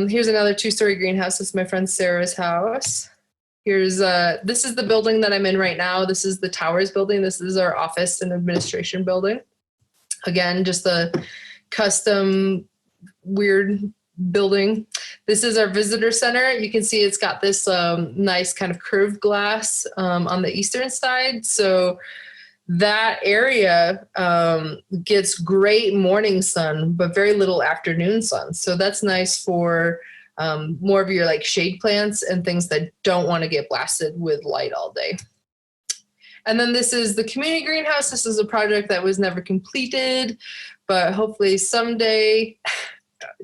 here's another two-story greenhouse. This is my friend Sarah's house. This is the building that I'm in right now. This is the Towers building. This is our office and administration building. Again, just a custom weird building. This is our visitor center. You can see it's got this nice kind of curved glass on the eastern side. So that area gets great morning sun, but very little afternoon sun. So that's nice for more of your like shade plants and things that don't want to get blasted with light all day. And then this is the community greenhouse. This is a project that was never completed, but hopefully someday.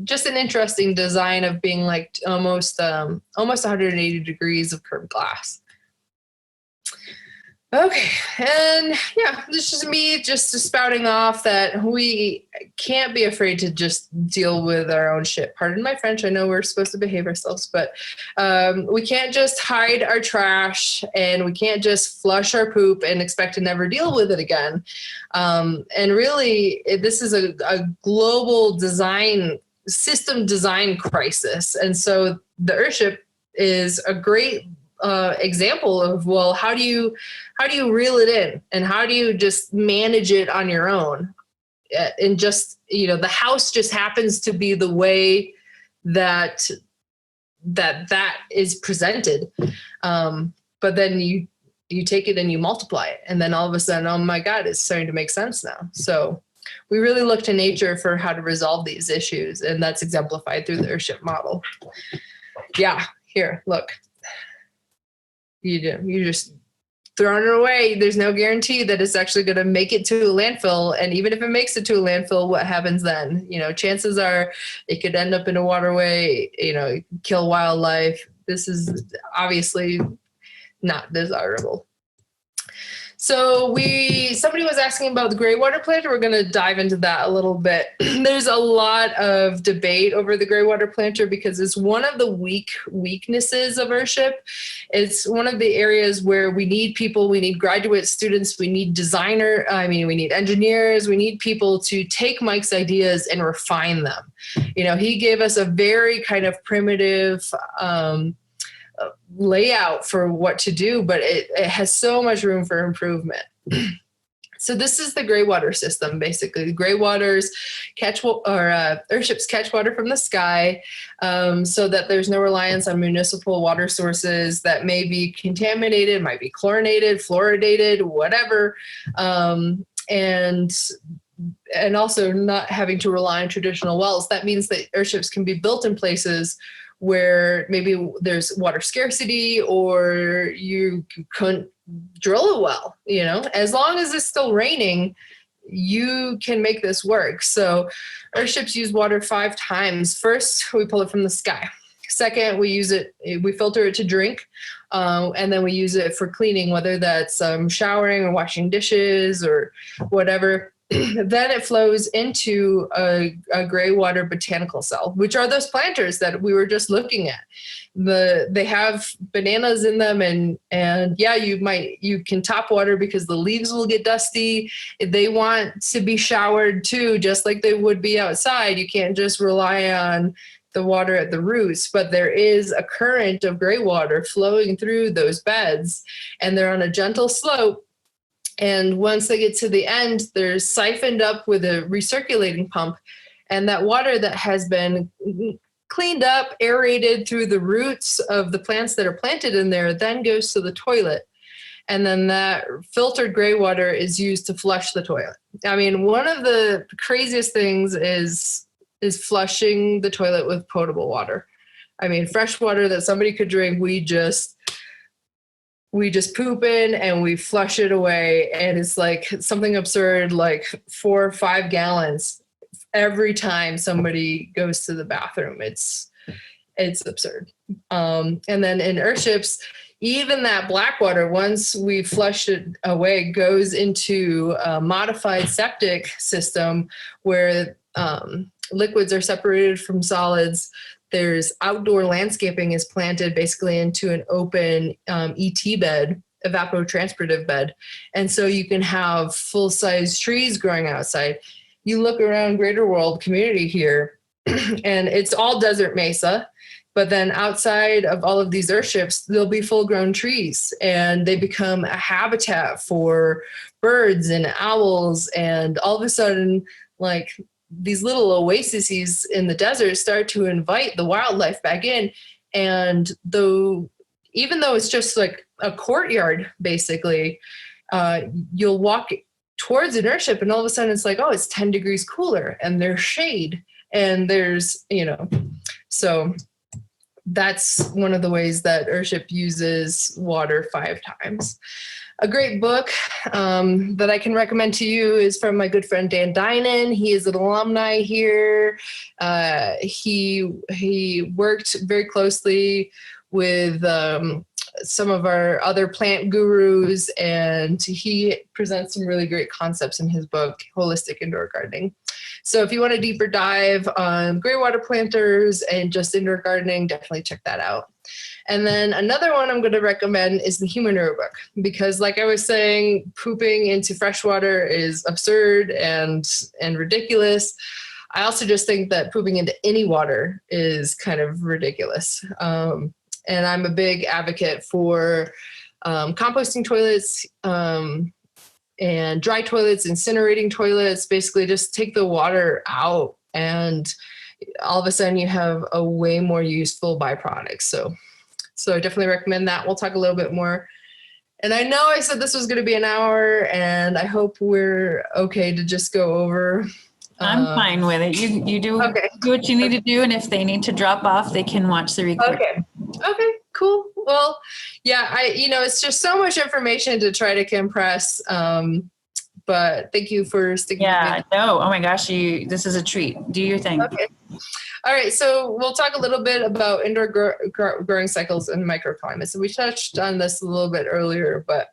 Just an interesting design of being like almost 180 degrees of curved glass. Okay, and yeah, this is me just spouting off that we can't be afraid to just deal with our own shit. Pardon my French, I know we're supposed to behave ourselves, but we can't just hide our trash, and we can't just flush our poop and expect to never deal with it again. And really, this is a global system design crisis. And so the Earthship is a great example of, well, how do you reel it in, and how do you just manage it on your own? And just, the house just happens to be the way that is presented. But then you take it and you multiply it, and then all of a sudden, oh my God, it's starting to make sense now. So we really look to nature for how to resolve these issues, and that's exemplified through the Earthship model. Yeah, here, look. You just throwing it away. There's no guarantee that it's actually going to make it to a landfill. And even if it makes it to a landfill, what happens then? Chances are it could end up in a waterway, kill wildlife. This is obviously not desirable. So somebody was asking about the gray water planter. We're going to dive into that a little bit. There's a lot of debate over the gray water planter because it's one of the weaknesses of Earthship. It's one of the areas where we need people, we need graduate students, we need we need engineers, we need people to take Mike's ideas and refine them. He gave us a very kind of primitive layout for what to do, but it has so much room for improvement. So this is the gray water system. Basically, the gray waters Earthships catch water from the sky, so that there's no reliance on municipal water sources that may be contaminated, might be chlorinated, fluoridated, whatever. And and also not having to rely on traditional wells. That means that Earthships can be built in places where maybe there's water scarcity or you couldn't drill a well, as long as it's still raining, you can make this work. So Earthships use water 5 times. First, we pull it from the sky. Second, we filter it to drink, and then we use it for cleaning, whether that's showering or washing dishes or whatever. Then it flows into a gray water botanical cell, which are those planters that we were just looking at. They have bananas in them, and yeah, you can top water because the leaves will get dusty. They want to be showered too, just like they would be outside. You can't just rely on the water at the roots, but there is a current of gray water flowing through those beds, and they're on a gentle slope. And once they get to the end, they're siphoned up with a recirculating pump. And that water that has been cleaned up, aerated through the roots of the plants that are planted in there, then goes to the toilet. And then that filtered gray water is used to flush the toilet. I mean, one of the craziest things is flushing the toilet with potable water. I mean, fresh water that somebody could drink, we just poop in and we flush it away. And it's like something absurd, like 4 or 5 gallons every time somebody goes to the bathroom. It's absurd. And then in Earthships, even that black water, once we flush it away, goes into a modified septic system where liquids are separated from solids. There's outdoor landscaping is planted basically into an open ET bed, evapotranspirative bed. And so you can have full-size trees growing outside. You look around Greater World community here, and it's all desert mesa. But then outside of all of these Earthships, there'll be full-grown trees, and they become a habitat for birds and owls. And all of a sudden, like, these little oases in the desert start to invite the wildlife back in. And even though it's just like a courtyard, basically, you'll walk towards an Earthship and all of a sudden it's like, oh, it's 10 degrees cooler and there's shade and there's, so that's one of the ways that Earthship uses water 5 times. A great book that I can recommend to you is from my good friend Dan Dinan. He is an alumni here. He worked very closely with some of our other plant gurus, and he presents some really great concepts in his book, Holistic Indoor Gardening. So if you want a deeper dive on gray water planters and just indoor gardening, definitely check that out. And then another one I'm going to recommend is the Humanure book, because like I was saying, pooping into fresh water is absurd and ridiculous. I also just think that pooping into any water is kind of ridiculous. And I'm a big advocate for composting toilets and dry toilets, incinerating toilets. Basically just take the water out and all of a sudden you have a way more useful byproduct. So I definitely recommend that. We'll talk a little bit more. And I know I said this was going to be an hour, and I hope we're okay to just go over. I'm fine with it. You do what you need to do, and if they need to drop off, they can watch the recording. Okay, cool. Well, yeah, it's just so much information to try to compress. But thank you for sticking with me. No, oh my gosh, this is a treat. Do your thing. Okay. All right, so we'll talk a little bit about indoor growing cycles and microclimates. So we touched on this a little bit earlier, but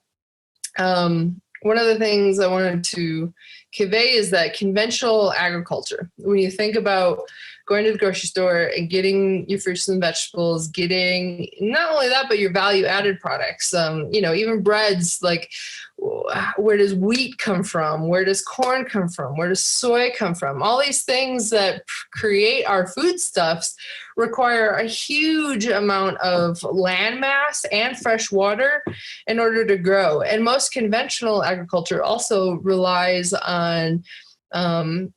one of the things I wanted to convey is that conventional agriculture, when you think about going to the grocery store and getting your fruits and vegetables, getting not only that, but your value added products, even breads, like where does wheat come from? Where does corn come from? Where does soy come from? All these things that create our foodstuffs require a huge amount of land mass and fresh water in order to grow. And most conventional agriculture also relies on pesticides,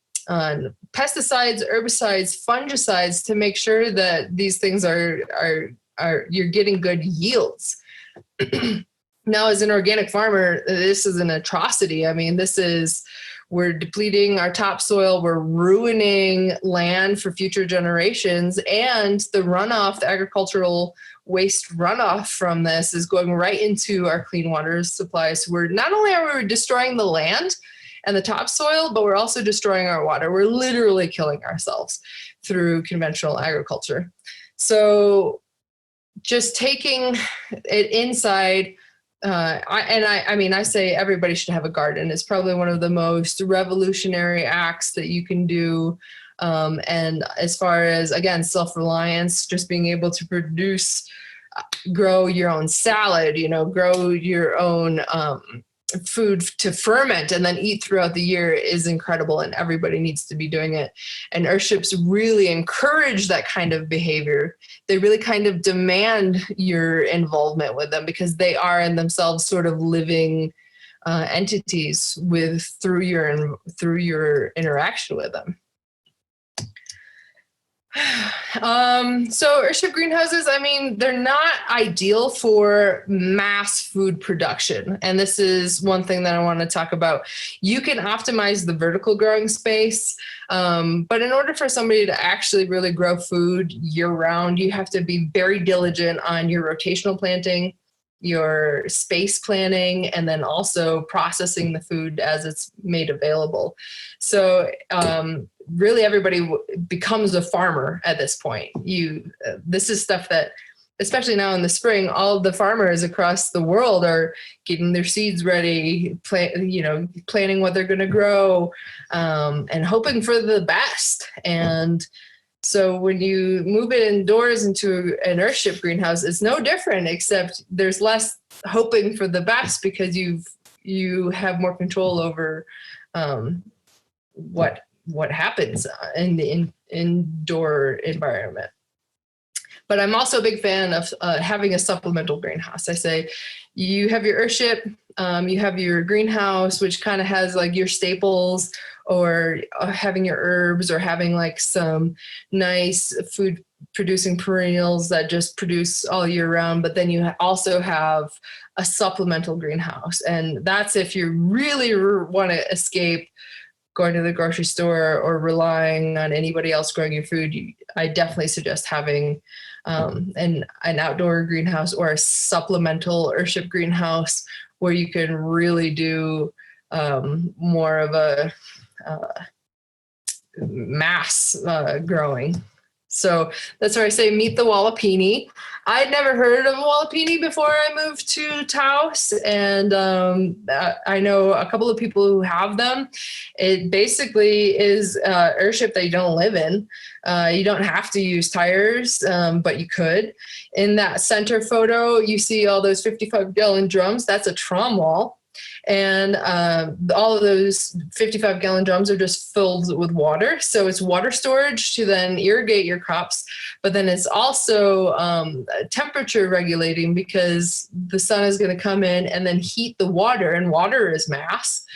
herbicides, fungicides to make sure that these things are you're getting good yields. Now, as an organic farmer, this is an atrocity. I mean, we're depleting our topsoil, we're ruining land for future generations, and the runoff, the agricultural waste runoff from this is going right into our clean water supply. So we're not only are we destroying the land and the topsoil, but we're also destroying our water. We're literally killing ourselves through conventional agriculture. So just taking it inside, I say everybody should have a garden. It's probably one of the most revolutionary acts that you can do. And as far as, again, self-reliance, just being able to produce, grow your own salad, grow your own food to ferment and then eat throughout the year is incredible, and everybody needs to be doing it. And Earthships really encourage that kind of behavior. They really kind of demand your involvement with them because they are in themselves sort of living entities through your interaction with them. So Earthship greenhouses, they're not ideal for mass food production. And this is one thing that I want to talk about. You can optimize the vertical growing space, but in order for somebody to actually really grow food year round, you have to be very diligent on your rotational planting, your space planning, and then also processing the food as it's made available. So, really everybody becomes a farmer at this point. This is stuff that, especially now in the spring, all the farmers across the world are getting their seeds ready, planning what they're going to grow, and hoping for the best. And so when you move it indoors into an Earthship greenhouse, it's no different, except there's less hoping for the best because you have more control over what happens in the indoor environment. But I'm also a big fan of having a supplemental greenhouse. I say you have your Earthship, you have your greenhouse, which kind of has like your staples, or having your herbs, or having like some nice food producing perennials that just produce all year round. But then you also have a supplemental greenhouse. And that's if you really want to escape going to the grocery store or relying on anybody else growing your food. I definitely suggest having an outdoor greenhouse or a supplemental Earthship greenhouse where you can really do more of a mass growing. So that's where I say meet the Wallapini. I'd never heard of a Wallapini before I moved to Taos, and I know a couple of people who have them. It basically is Earthship that you don't live in. You don't have to use tires, but you could. In that center photo, you see all those 55-gallon drums. That's a trom wall. And all of those 55-gallon drums are just filled with water. So it's water storage to then irrigate your crops. But then it's also temperature regulating, because the sun is going to come in and then heat the water, and water is mass.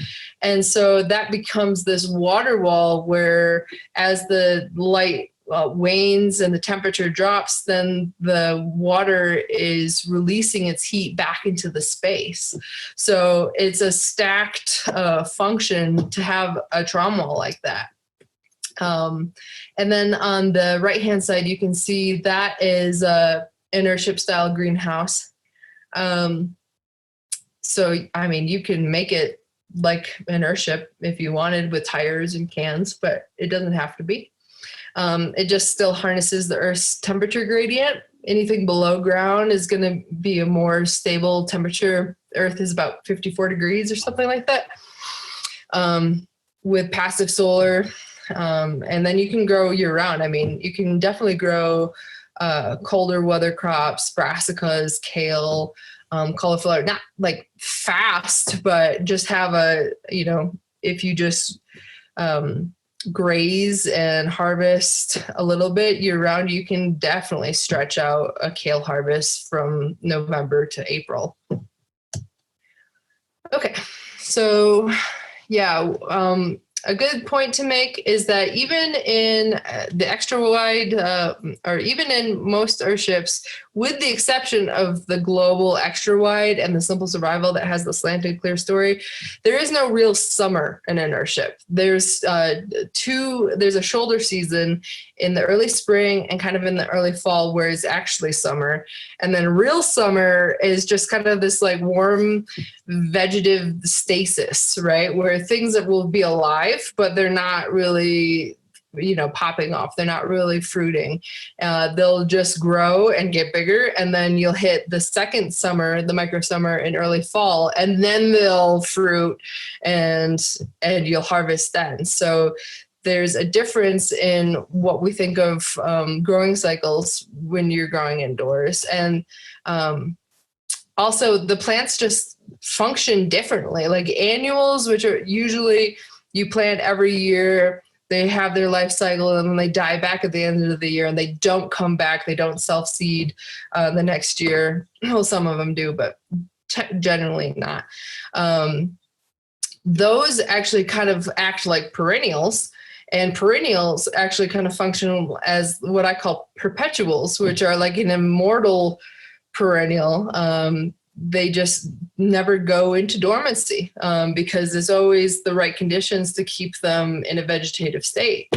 And so that becomes this water wall where, as the light wanes and the temperature drops, then the water is releasing its heat back into the space. So it's a stacked function to have a trom wall like that. And then on the right-hand side, you can see that is an Earthship style greenhouse. So, you can make it like an Earthship if you wanted, with tires and cans, but it doesn't have to be. It just still harnesses the Earth's temperature gradient. Anything below ground is going to be a more stable temperature. Earth is about 54 degrees or something like that, with passive solar. And then you can grow year round. You can definitely grow colder weather crops, brassicas, kale, cauliflower, not like fast, but just have if you just graze and harvest a little bit year round, you can definitely stretch out a kale harvest from November to April. Okay, so yeah, a good point to make is that even in the extra wide, or even in most Earthships, with the exception of the global extra wide and the simple survival that has the slanted clear story, there is no real summer in an Earthship. There's a shoulder season in the early spring and kind of in the early fall where it's actually summer. And then real summer is just kind of this like warm vegetative stasis, right? Where things that will be alive, but they're not really, popping off. They're not really fruiting. They'll just grow and get bigger. And then you'll hit the second summer, the micro summer in early fall, and then they'll fruit and you'll harvest then. So there's a difference in what we think of growing cycles when you're growing indoors. And also the plants just function differently. Like annuals, which are usually you plant every year, they have their life cycle and then they die back at the end of the year and they don't come back. They don't self-seed the next year. Well, some of them do, but generally not. Those actually kind of act like perennials, and perennials actually kind of function as what I call perpetuals, which are like an immortal perennial. They just never go into dormancy because there's always the right conditions to keep them in a vegetative state.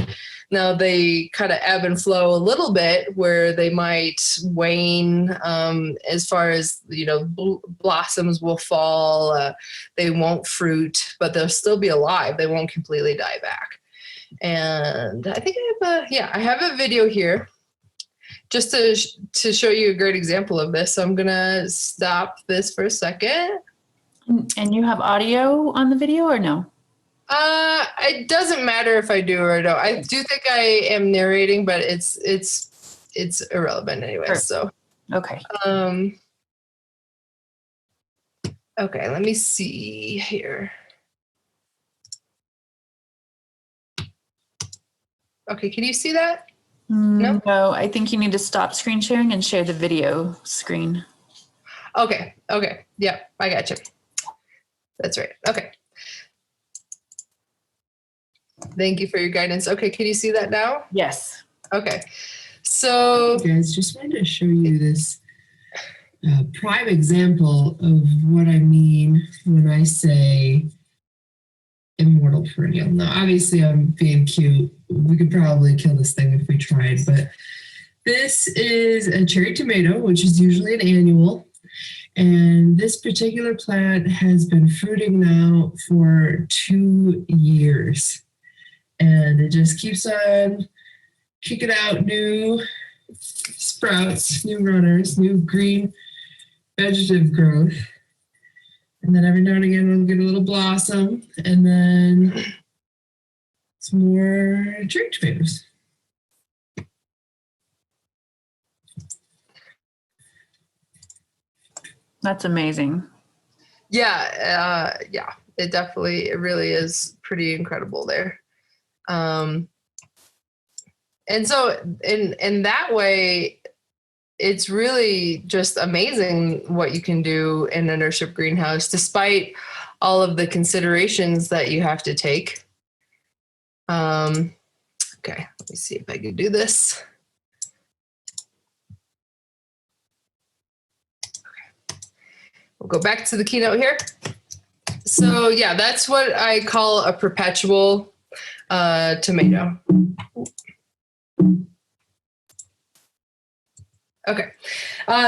Now they kind of ebb and flow a little bit where they might wane as far as, blossoms will fall, they won't fruit, but they'll still be alive. They won't completely die back. And I think I have a video here just to show you a great example of this. So I'm going to stop this for a second. And you have audio on the video or no? It doesn't matter if I do or don't. I do think I am narrating, but it's irrelevant anyway. Sure. So, okay. Okay, let me see here. Okay, can you see that? No? No, I think you need to stop screen sharing and share the video screen. Okay. Yeah, I got you. That's right. Okay. Thank you for your guidance. Okay, can you see that now? Yes. Okay. So, hey guys, just wanted to show you this prime example of what I mean when I say immortal perennial. Now, obviously, I'm being cute. We could probably kill this thing if we tried, but this is a cherry tomato, which is usually an annual. And this particular plant has been fruiting now for 2 years. And it just keeps on kicking out new sprouts, new runners, new green vegetative growth. And then every now and again, we'll get a little blossom, and then some more cherry tomatoes. That's amazing. yeah, it really is pretty incredible there. And so in that way, it's really just amazing what you can do in an Earthship greenhouse, despite all of the considerations that you have to take. Okay, let me see if I can do this. Okay. We'll go back to the keynote here. So yeah, that's what I call a perpetual tomato. Okay,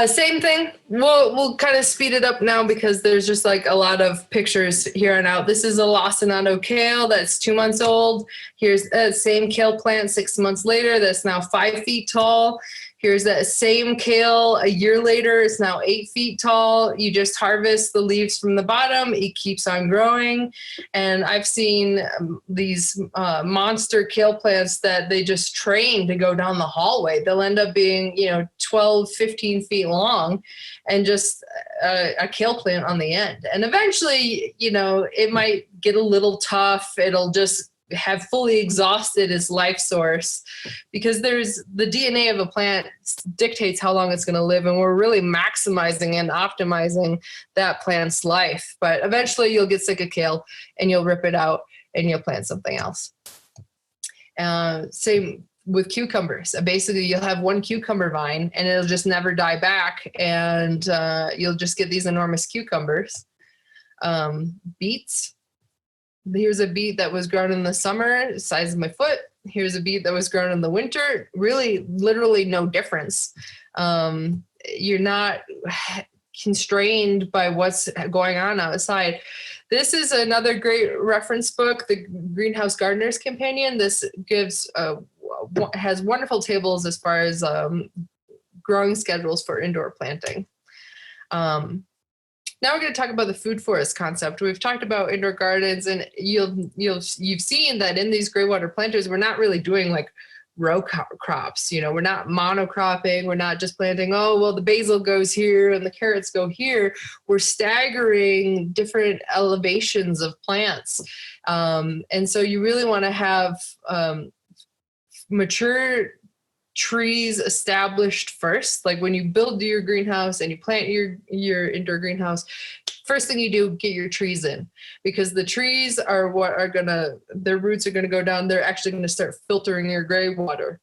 same thing. We'll kind of speed it up now because there's just like a lot of pictures here on out. This is a lacinato kale that's 2 months old. Here's that same kale plant 6 months later that's now 5 feet tall. Here's that same kale a year later. It's now 8 feet tall. You just harvest the leaves from the bottom. It keeps on growing. And I've seen these monster kale plants that they just train to go down the hallway. They'll end up being, 12, 15 feet long and just a kale plant on the end. And eventually, it might get a little tough. It'll just have fully exhausted its life source because there's the DNA of a plant dictates how long it's going to live, and we're really maximizing and optimizing that plant's life. But eventually you'll get sick of kale and you'll rip it out and you'll plant something else. Same with cucumbers. Basically, you'll have one cucumber vine and it'll just never die back, and you'll just get these enormous cucumbers. Beets. Here's a beet that was grown in the summer, the size of my foot. Here's a beet that was grown in the winter. Really, literally no difference. You're not constrained by what's going on outside. This is another great reference book, The Greenhouse Gardener's Companion. This gives has wonderful tables as far as growing schedules for indoor planting. Now we're going to talk about the food forest concept. We've talked about indoor gardens, and you've seen that in these gray water planters, we're not really doing like row crops. You know, we're not monocropping. We're not just planting, oh, well, the basil goes here and the carrots go here. We're staggering different elevations of plants. And so you really want to have mature trees established first. Like when you build your greenhouse and you plant your indoor greenhouse, first thing you do, get your trees in, because the trees are what are their roots are gonna go down. They're actually gonna start filtering your gray water.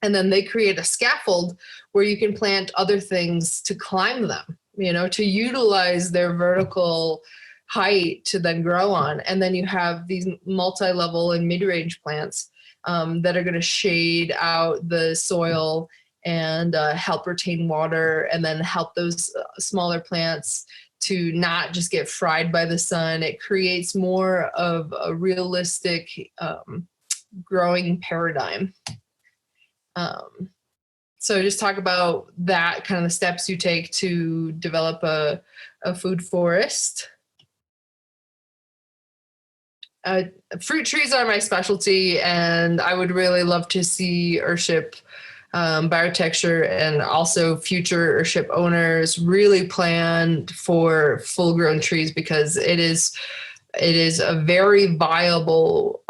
And then they create a scaffold where you can plant other things to climb them, you know, to utilize their vertical height to then grow on. And then you have these multi-level and mid-range plants that are going to shade out the soil and help retain water, and then help those smaller plants to not just get fried by the sun. It creates more of a realistic growing paradigm. So just talk about that, kind of the steps you take to develop a food forest. Fruit trees are my specialty, and I would really love to see Earthship, Biotecture, and also future Earthship owners really plan for full-grown trees, because it is a very viable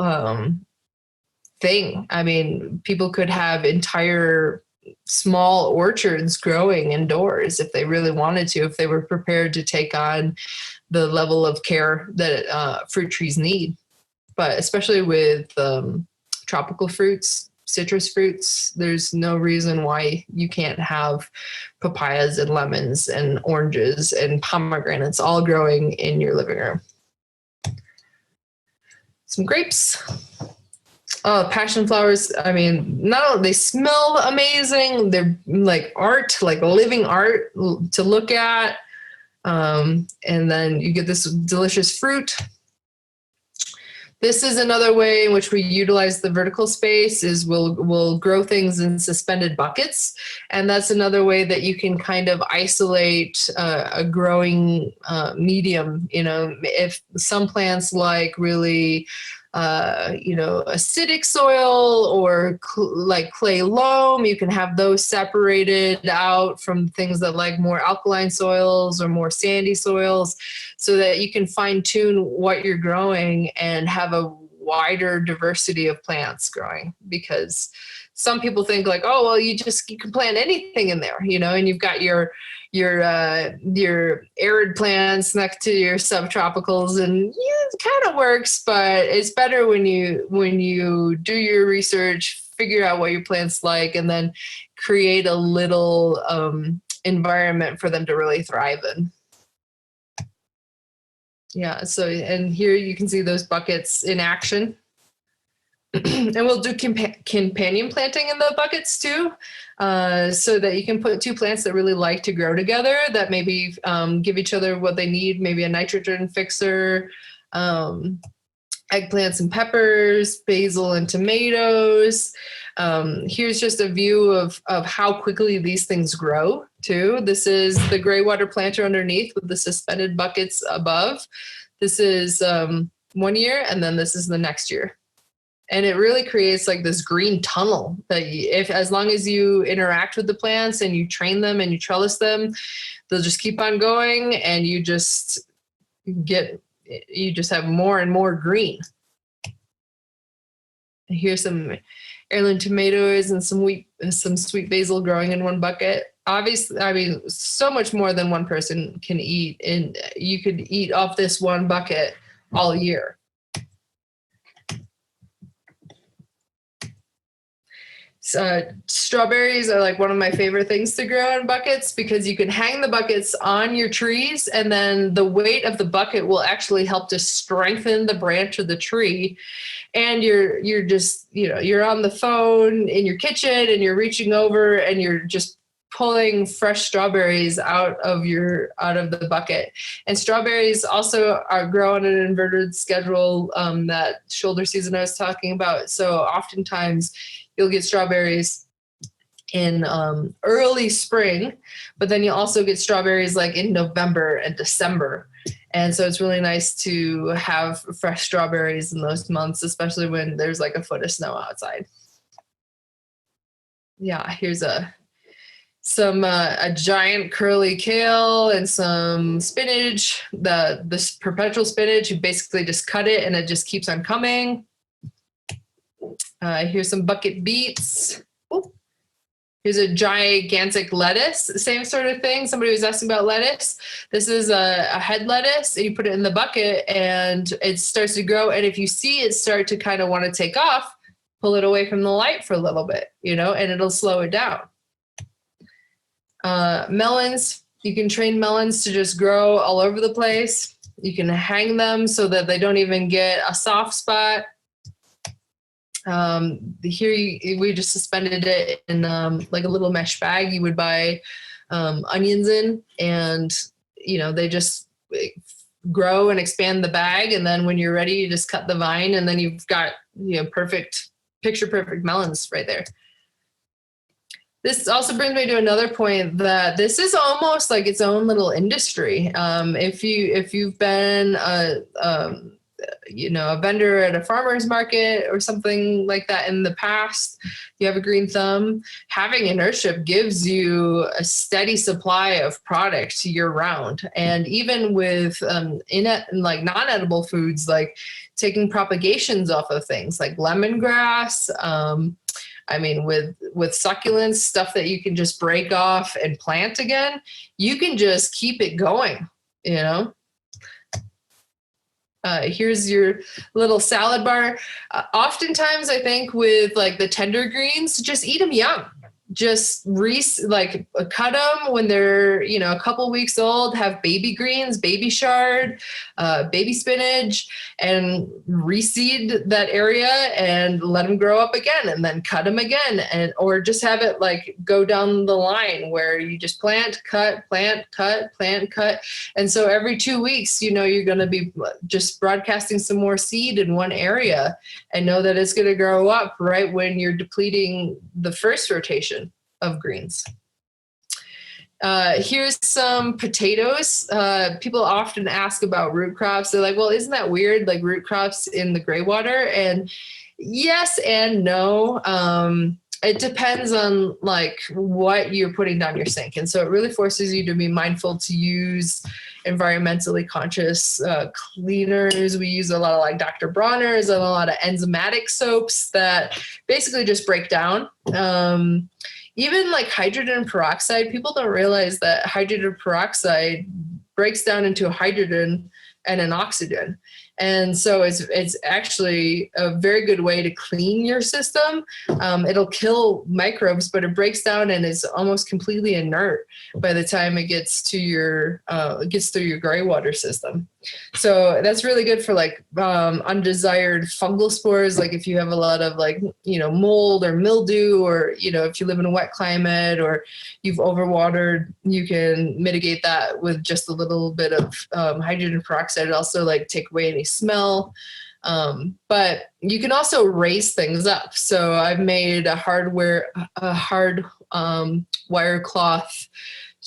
thing. I mean, people could have entire small orchards growing indoors if they really wanted to, if they were prepared to take on the level of care that fruit trees need. But especially with tropical fruits, citrus fruits, there's no reason why you can't have papayas and lemons and oranges and pomegranates all growing in your living room. Some grapes. Oh, passion flowers. I mean, not only they smell amazing, they're like art, like living art to look at. And then you get this delicious fruit. This is another way in which we utilize the vertical space, is we'll grow things in suspended buckets. And that's another way that you can kind of isolate a growing medium. You know, if some plants like really, acidic soil or like clay loam, you can have those separated out from things that like more alkaline soils or more sandy soils, so that you can fine tune what you're growing and have a wider diversity of plants growing. Because some people think like, oh, well, you can plant anything in there, you know, and you've got your arid plants next to your subtropicals, and yeah, it kind of works, but it's better when you do your research, figure out what your plants like, and then create a little environment for them to really thrive in. Yeah, so, and here you can see those buckets in action. And we'll do companion planting in the buckets too, so that you can put two plants that really like to grow together, that maybe give each other what they need, maybe a nitrogen fixer, eggplants and peppers, basil and tomatoes. Here's just a view of how quickly these things grow too. This is the gray water planter underneath with the suspended buckets above. This is 1 year, and then this is the next year. And it really creates like this green tunnel that as long as you interact with the plants and you train them and you trellis them, they'll just keep on going, and you just have more and more green. Here's some heirloom tomatoes and some sweet basil growing in one bucket. Obviously, I mean, so much more than one person can eat, and you could eat off this one bucket all year. Strawberries are like one of my favorite things to grow in buckets because you can hang the buckets on your trees, and then the weight of the bucket will actually help to strengthen the branch of the tree. And you're just, you're on the phone in your kitchen and you're reaching over and you're just pulling fresh strawberries out of the bucket. And strawberries also grow on an inverted schedule, that shoulder season I was talking about. So oftentimes you'll get strawberries in early spring, but then you'll also get strawberries like in November and December. And so it's really nice to have fresh strawberries in those months, especially when there's like a foot of snow outside. Yeah, here's a giant curly kale and some spinach, this perpetual spinach. You basically just cut it and it just keeps on coming. Here's some bucket beets. Ooh. Here's a gigantic lettuce, same sort of thing. Somebody was asking about lettuce. This is a head lettuce, and you put it in the bucket and it starts to grow. And if you see it start to kind of want to take off, pull it away from the light for a little bit, and it'll slow it down. Melons, you can train melons to just grow all over the place. You can hang them so that they don't even get a soft spot. Here we just suspended it in like a little mesh bag you would buy onions in, and they just grow and expand the bag, and then when you're ready you just cut the vine, and then you've got picture perfect melons right there. This also brings me to another point that this is almost like its own little industry. If you've been a vendor at a farmer's market or something like that in the past, you have a green thumb, having an Earthship gives you a steady supply of product year round. And even with like non-edible foods, like taking propagations off of things like lemongrass, with succulents, stuff that you can just break off and plant again, you can just keep it going, Here's your little salad bar. Oftentimes, I think with like the tender greens, just eat them young. Just cut them when they're a couple weeks old. Have baby greens, baby chard, baby spinach, and reseed that area and let them grow up again, and then cut them again, or just have it like go down the line where you just plant, cut, plant, cut, plant, cut, and so every 2 weeks, you're going to be just broadcasting some more seed in one area, and know that it's going to grow up right when you're depleting the first rotation of greens. Here's some potatoes. People often ask about root crops. They're like, well, isn't that weird? Like root crops in the gray water? And yes and no. It depends on like what you're putting down your sink. And so it really forces you to be mindful to use environmentally conscious cleaners. We use a lot of like Dr. Bronner's and a lot of enzymatic soaps that basically just break down. Even like hydrogen peroxide, people don't realize that hydrogen peroxide breaks down into a hydrogen and an oxygen. And so it's actually a very good way to clean your system. It'll kill microbes, but it breaks down and is almost completely inert by the time it gets to gets through your gray water system. So that's really good for like undesired fungal spores. Like if you have a lot of like, mold or mildew, or, if you live in a wet climate or you've overwatered, you can mitigate that with just a little bit of hydrogen peroxide. It also like take away any smell. But you can also raise things up. So I've made a hard wire cloth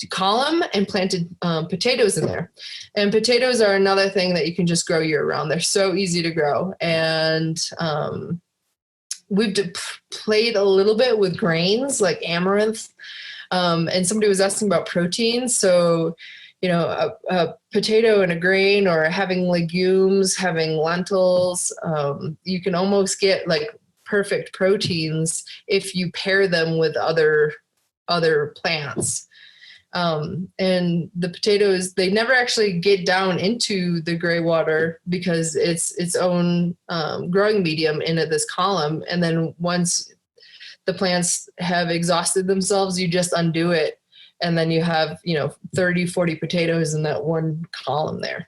column and planted potatoes in there. And potatoes are another thing that you can just grow year round. They're so easy to grow. And we've played a little bit with grains like amaranth. And somebody was asking about protein. So, a potato and a grain, or having legumes, having lentils, you can almost get like perfect proteins if you pair them with other plants. And the potatoes, they never actually get down into the gray water because it's its own growing medium in this column. And then once the plants have exhausted themselves, you just undo it. And then you have, 30, 40 potatoes in that one column there.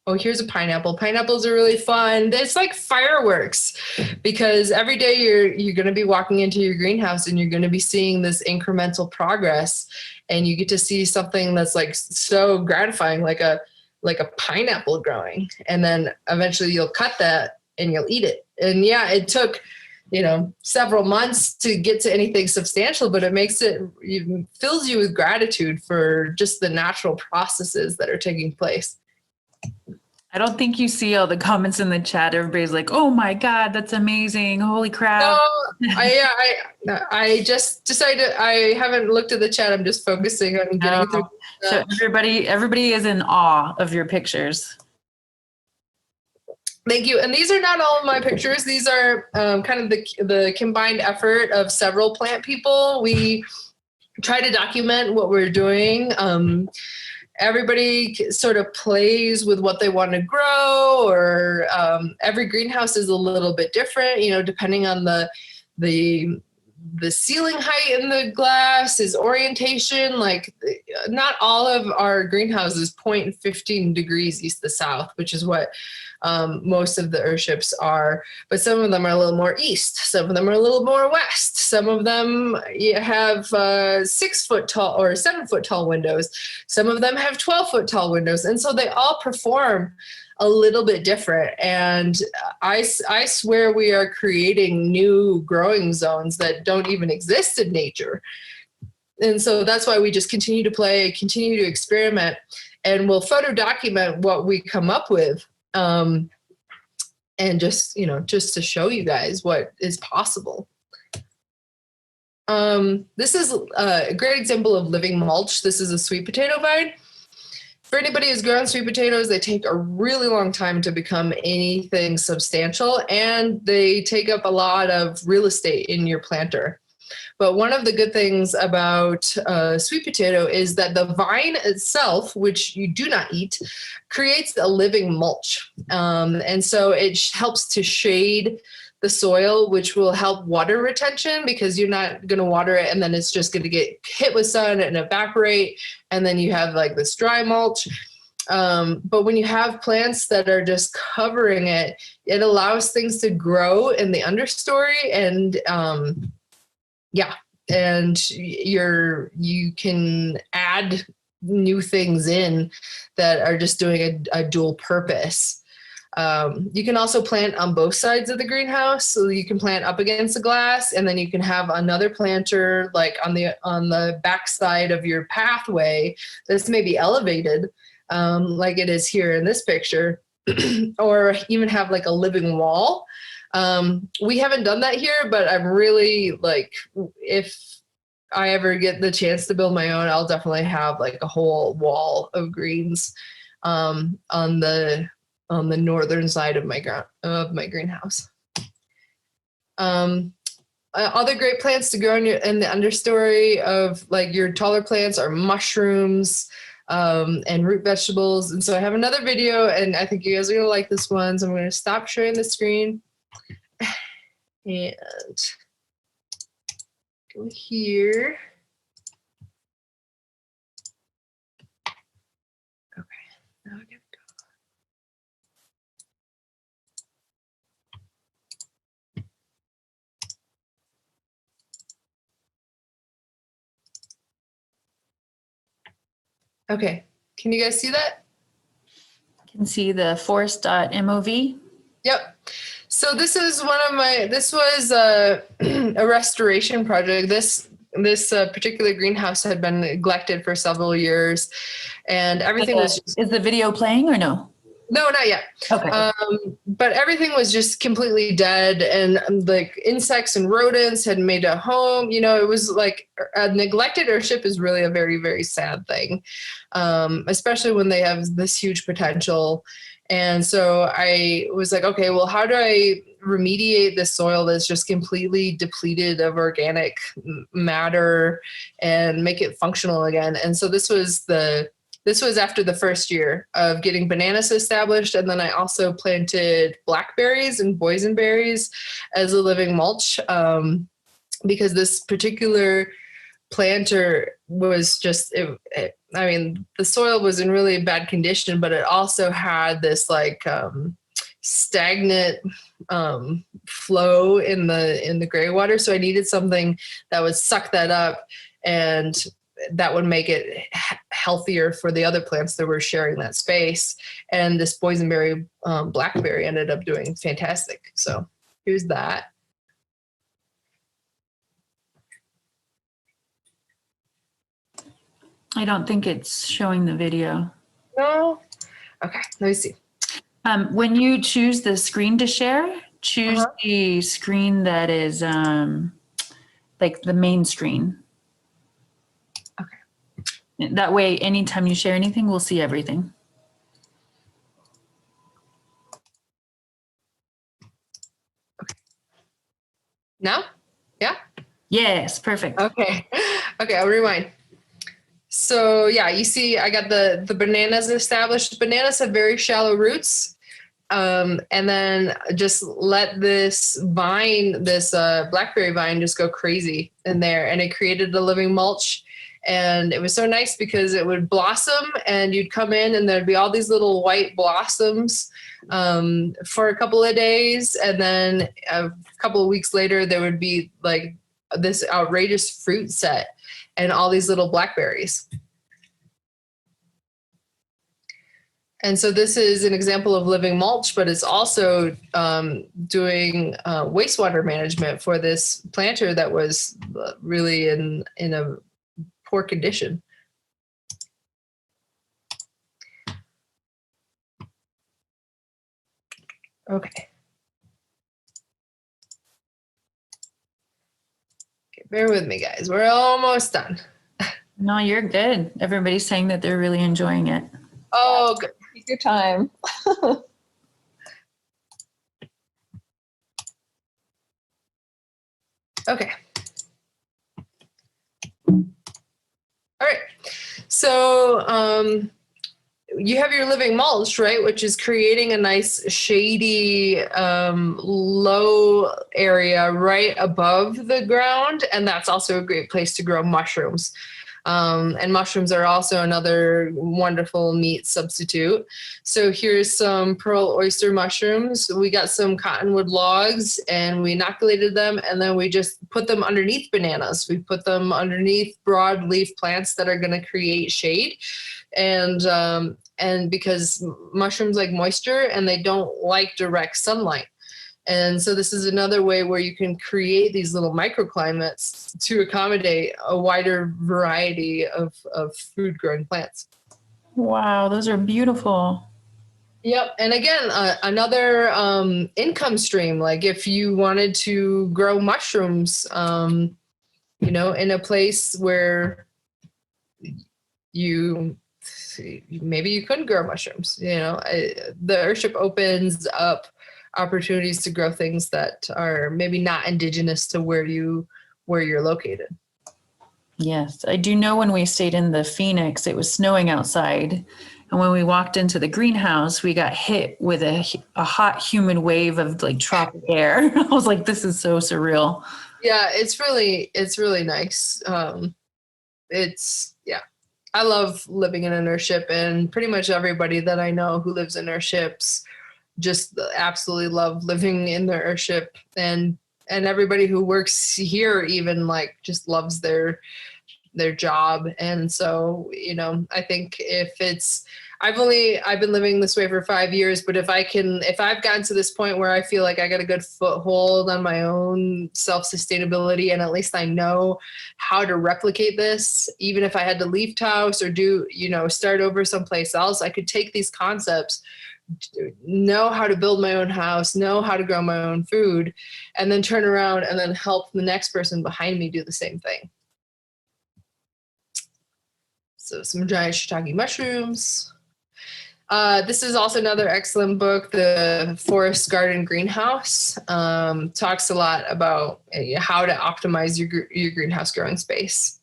Oh, here's a pineapple. Pineapples are really fun. It's like fireworks because every day you're going to be walking into your greenhouse and you're going to be seeing this incremental progress, and you get to see something that's like so gratifying, like a pineapple growing. And then eventually you'll cut that and you'll eat it. And yeah, it took, several months to get to anything substantial, but it fills you with gratitude for just the natural processes that are taking place. I don't think you see all the comments in the chat. Everybody's like, "Oh my God, that's amazing! Holy crap!" No, I just decided I haven't looked at the chat. I'm just focusing on getting through. So everybody is in awe of your pictures. Thank you. And these are not all of my pictures. These are kind of the combined effort of several plant people. We try to document what we're doing. Everybody sort of plays with what they want to grow, or every greenhouse is a little bit different, depending on the ceiling height in the glass, is orientation. Like, not all of our greenhouses point 15 degrees east to south, which is what most of the Earthships are, but some of them are a little more east, some of them are a little more west, some of them have 6 foot tall or 7 foot tall windows, some of them have 12-foot tall windows, and so they all perform a little bit different. And I swear we are creating new growing zones that don't even exist in nature. And so that's why we just continue to play, continue to experiment, and we'll photo document what we come up with. And just to show you guys what is possible. This is a great example of living mulch. This is a sweet potato vine. For anybody who's grown sweet potatoes, they take a really long time to become anything substantial, and they take up a lot of real estate in your planter. But one of the good things about sweet potato is that the vine itself, which you do not eat, creates a living mulch. And so it helps to shade the soil, which will help water retention, because you're not going to water it and then it's just going to get hit with sun and evaporate. And then you have like this dry mulch. But when you have plants that are just covering it, it allows things to grow in the understory, and and you can add new things in that are just doing a dual purpose. You can also plant on both sides of the greenhouse, so you can plant up against the glass, and then you can have another planter like on the back side of your pathway that's maybe elevated, like it is here in this picture, or even have like a living wall. We haven't done that here, but I'm really like, if I ever get the chance to build my own, I'll definitely have like a whole wall of greens on the northern side of my greenhouse. Other great plants to grow in the understory of like your taller plants are mushrooms and root vegetables. And so I have another video, and I think you guys are gonna like this one. So I'm gonna stop sharing the screen and go here. Okay, now I gotta go. Okay, can you guys see that? You can see the forest.mov. Yep. So this is this was a restoration project. This particular greenhouse had been neglected for several years, and everything was just... Is the video playing or no? No, not yet. Okay. But everything was just completely dead, and like insects and rodents had made a home. It was like a neglected Earthship is really a very, very sad thing, especially when they have this huge potential. And so I was like, okay, well, how do I remediate this soil that's just completely depleted of organic matter and make it functional again? And so this was the this was after the first year of getting bananas established. And then I also planted blackberries and boysenberries as a living mulch, because this particular planter was just, I mean, the soil was in really bad condition, but it also had this like stagnant flow in the gray water. So I needed something that would suck that up, and that would make it healthier for the other plants that were sharing that space. And this boysenberry blackberry ended up doing fantastic. So here's that. I don't think it's showing the video. No? Okay, let me see. When you choose the screen to share, choose the screen that is like the main screen. Okay. That way, anytime you share anything, we'll see everything. Okay. Now? Yeah? Yes, perfect. Okay. Okay, I'll rewind. So yeah, you see I got the bananas established. Bananas have very shallow roots. And then just let this vine, this blackberry vine just go crazy in there. And it created a living mulch. And it was so nice because it would blossom and you'd come in and there'd be all these little white blossoms for a couple of days. And then a couple of weeks later, there would be like this outrageous fruit set and all these little blackberries. And so this is an example of living mulch, but it's also doing wastewater management for this planter that was really in a poor condition. Okay. Bear with me, guys. We're almost done. No, you're good. Everybody's saying that they're really enjoying it. Oh, good. Take your time. Okay. All right. So you have your living mulch, right? Which is creating a nice shady low area right above the ground. And that's also a great place to grow mushrooms. And mushrooms are also another wonderful meat substitute. So here's some pearl oyster mushrooms. We got some cottonwood logs and we inoculated them, and then we just put them underneath bananas. We put them underneath broadleaf plants that are going to create shade. And because mushrooms like moisture and they don't like direct sunlight. And so this is another way where you can create these little microclimates to accommodate a wider variety of food growing plants. Wow, those are beautiful. Yep. And again, another income stream. Like if you wanted to grow mushrooms, you know, in a place where maybe you couldn't grow mushrooms, you know, the Earthship opens up opportunities to grow things that are maybe not indigenous to where you're located. Yes, I do know when we stayed in the Phoenix, it was snowing outside. And when we walked into the greenhouse, we got hit with a hot, humid wave of like tropic air. I was like, this is so surreal. Yeah, it's really nice. Yeah, I love living in an Earthship, and pretty much everybody that I know who lives in Earthships just absolutely love living in the Earthship, and everybody who works here even like just loves their job. And so, you know, I think I've been living this way for 5 years, but if I've gotten to this point where I feel like I got a good foothold on my own self-sustainability, and at least I know how to replicate this, even if I had to leave Taos or start over someplace else, I could take these concepts, know how to build my own house, know how to grow my own food, and then turn around and then help the next person behind me do the same thing. So some giant shiitake mushrooms. This is also another excellent book, The Forest Garden Greenhouse. Talks a lot about how to optimize your greenhouse growing space.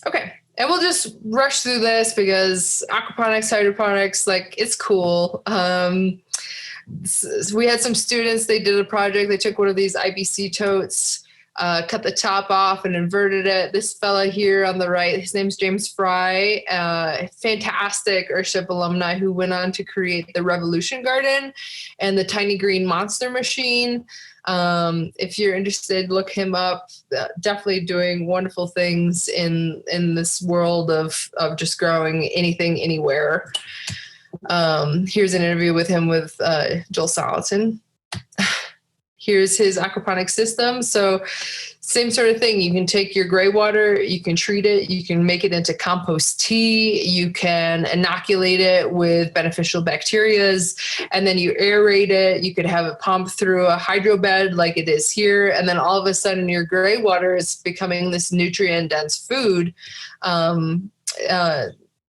Okay, And we'll just rush through this because aquaponics, hydroponics, like it's cool. We had some students, they did a project, they took one of these IBC totes, cut the top off and inverted it. This fella here on the right, his name's James Fry, fantastic Earthship alumni who went on to create the Revolution Garden and the Tiny Green Monster Machine. If you're interested, look him up. Definitely doing wonderful things in this world of just growing anything, anywhere. Here's an interview with him with Joel Salatin. Here's his aquaponic system. So same sort of thing. You can take your gray water, you can treat it, you can make it into compost tea, you can inoculate it with beneficial bacterias, and then you aerate it. You could have it pump through a hydro bed like it is here, and then all of a sudden your gray water is becoming this nutrient-dense food.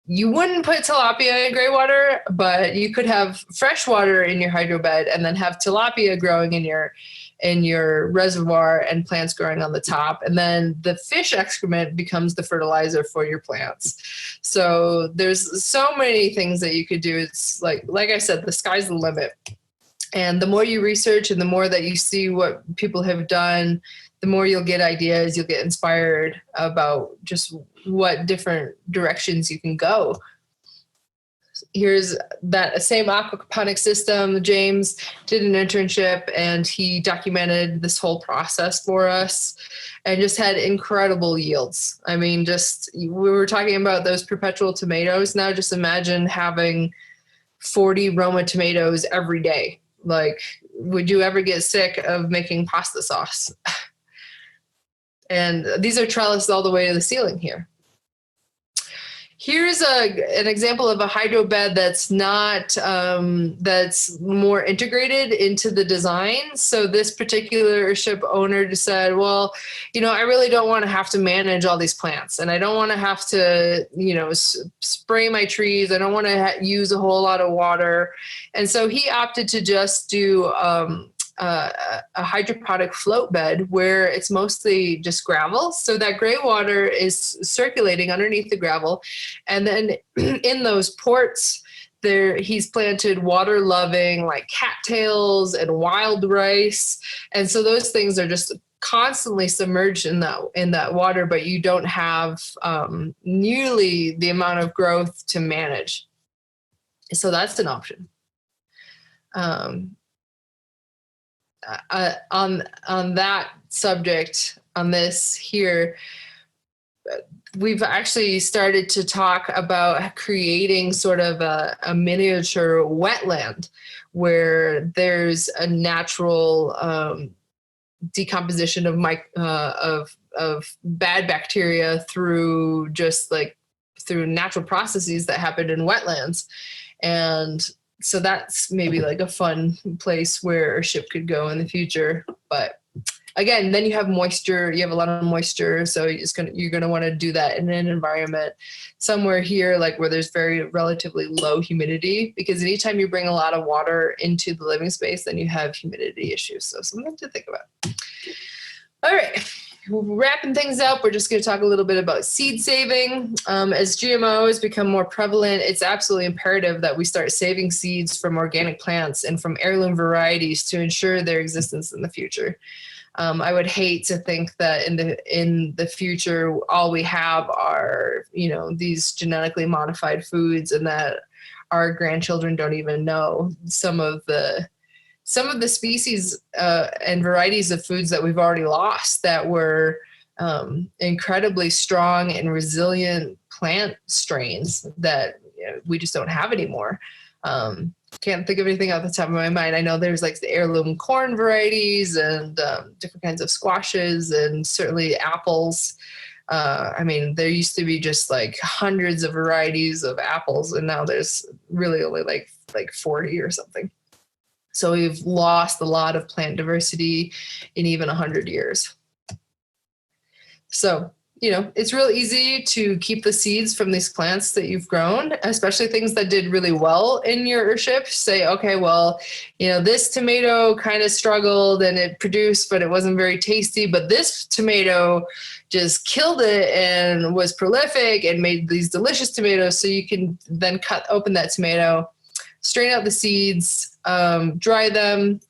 You wouldn't put tilapia in gray water, but you could have fresh water in your hydro bed and then have tilapia growing in your reservoir and plants growing on the top. And then the fish excrement becomes the fertilizer for your plants. So there's so many things that you could do. It's like I said, the sky's the limit. And the more you research and the more that you see what people have done, the more you'll get ideas, you'll get inspired about just what different directions you can go. Here's that same aquaponic system. James did an internship and he documented this whole process for us and just had incredible yields. I mean, we were talking about those perpetual tomatoes. Now just imagine having 40 Roma tomatoes every day. Like, would you ever get sick of making pasta sauce? And these are trellised all the way to the ceiling here. Here's an example of a hydro bed that's not, that's more integrated into the design. So this particular ship owner just said, well, I really don't want to have to manage all these plants and I don't want to have to, spray my trees. I don't want to use a whole lot of water. And so he opted to just do a hydroponic float bed where it's mostly just gravel. So that gray water is circulating underneath the gravel. And then in those ports there, he's planted water loving like cattails and wild rice. And so those things are just constantly submerged in that water, but you don't have nearly the amount of growth to manage. So that's an option. On that subject, on this here, we've actually started to talk about creating sort of a miniature wetland where there's a natural decomposition of bad bacteria through natural processes that happen in wetlands. And so that's maybe like a fun place where a ship could go in the future. But again, then you have moisture, you have a lot of moisture. So you're going to want to do that in an environment somewhere here, like where there's very relatively low humidity, because anytime you bring a lot of water into the living space, then you have humidity issues. So something to think about. All right. Wrapping things up, we're just going to talk a little bit about seed saving. As GMOs become more prevalent, it's absolutely imperative that we start saving seeds from organic plants and from heirloom varieties to ensure their existence in the future. I would hate to think that in the future, all we have are, these genetically modified foods and that our grandchildren don't even know some of the species and varieties of foods that we've already lost that were incredibly strong and resilient plant strains that we just don't have anymore. Can't think of anything off the top of my mind. I know there's like the heirloom corn varieties and different kinds of squashes and certainly apples. I mean, there used to be just like hundreds of varieties of apples, and now there's really only like 40 or something. So we've lost a lot of plant diversity in even 100 years. So it's real easy to keep the seeds from these plants that you've grown, especially things that did really well in your Earthship. Say, okay, well, this tomato kind of struggled and it produced, but it wasn't very tasty. But this tomato just killed it and was prolific and made these delicious tomatoes. So you can then cut open that tomato, strain out the seeds, dry them.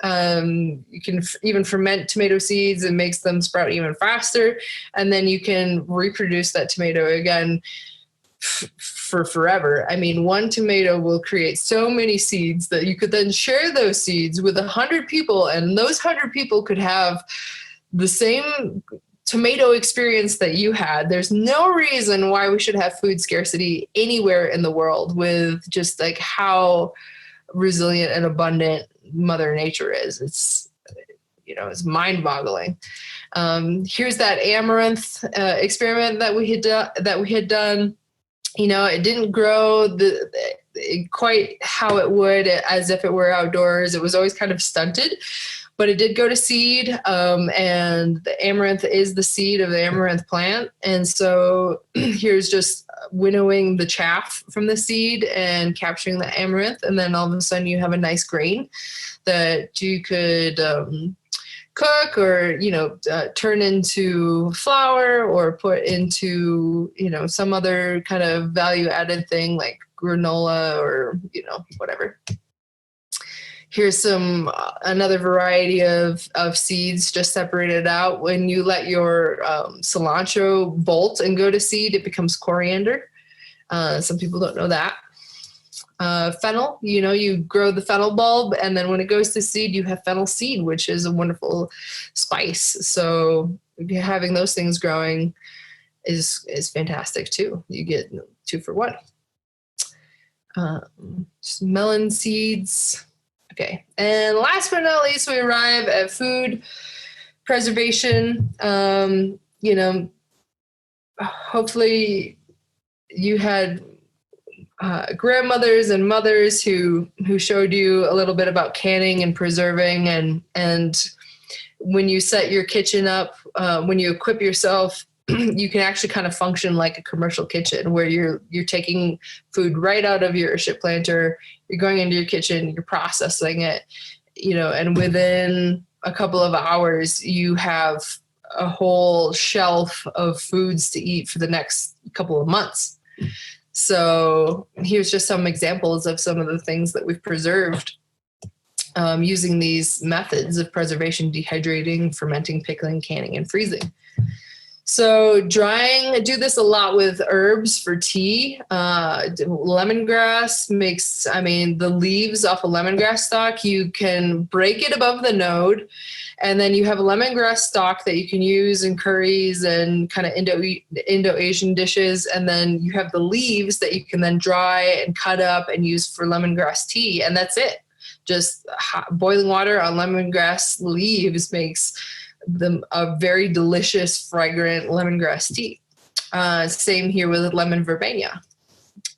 You can even ferment tomato seeds and makes them sprout even faster. And then you can reproduce that tomato again for forever. I mean, one tomato will create so many seeds that you could then share those seeds with 100 people, and those 100 people could have the same tomato experience that you had. There's no reason why we should have food scarcity anywhere in the world, with just like how resilient and abundant Mother Nature is. It's mind-boggling. Here's that amaranth experiment that we had done. It didn't grow quite how it would as if it were outdoors. It was always kind of stunted, but it did go to seed. And the amaranth is the seed of the amaranth plant. And so here's just winnowing the chaff from the seed and capturing the amaranth. And then all of a sudden you have a nice grain that you could cook or, turn into flour or put into, some other kind of value added thing like granola or, whatever. Here's another variety of seeds just separated out. When you let your cilantro bolt and go to seed, it becomes coriander. Some people don't know that. Fennel, you grow the fennel bulb, and then when it goes to seed, you have fennel seed, which is a wonderful spice. So having those things growing is fantastic too. You get 2 for 1. Melon seeds. Okay, and last but not least, we arrive at food preservation. Hopefully you had grandmothers and mothers who showed you a little bit about canning and preserving, and when you set your kitchen up, when you equip yourself, you can actually kind of function like a commercial kitchen where you're taking food right out of your Earthship planter, you're going into your kitchen, you're processing it, and within a couple of hours you have a whole shelf of foods to eat for the next couple of months. So here's just some examples of some of the things that we've preserved using these methods of preservation: dehydrating, fermenting, pickling, canning, and freezing. So drying, I do this a lot with herbs for tea. Lemongrass the leaves off a lemongrass stalk, you can break it above the node, and then you have a lemongrass stalk that you can use in curries and kind of Indo-Asian dishes. And then you have the leaves that you can then dry and cut up and use for lemongrass tea. And that's it. Just boiling water on lemongrass leaves makes them a very delicious, fragrant lemongrass tea. Same here with lemon verbena.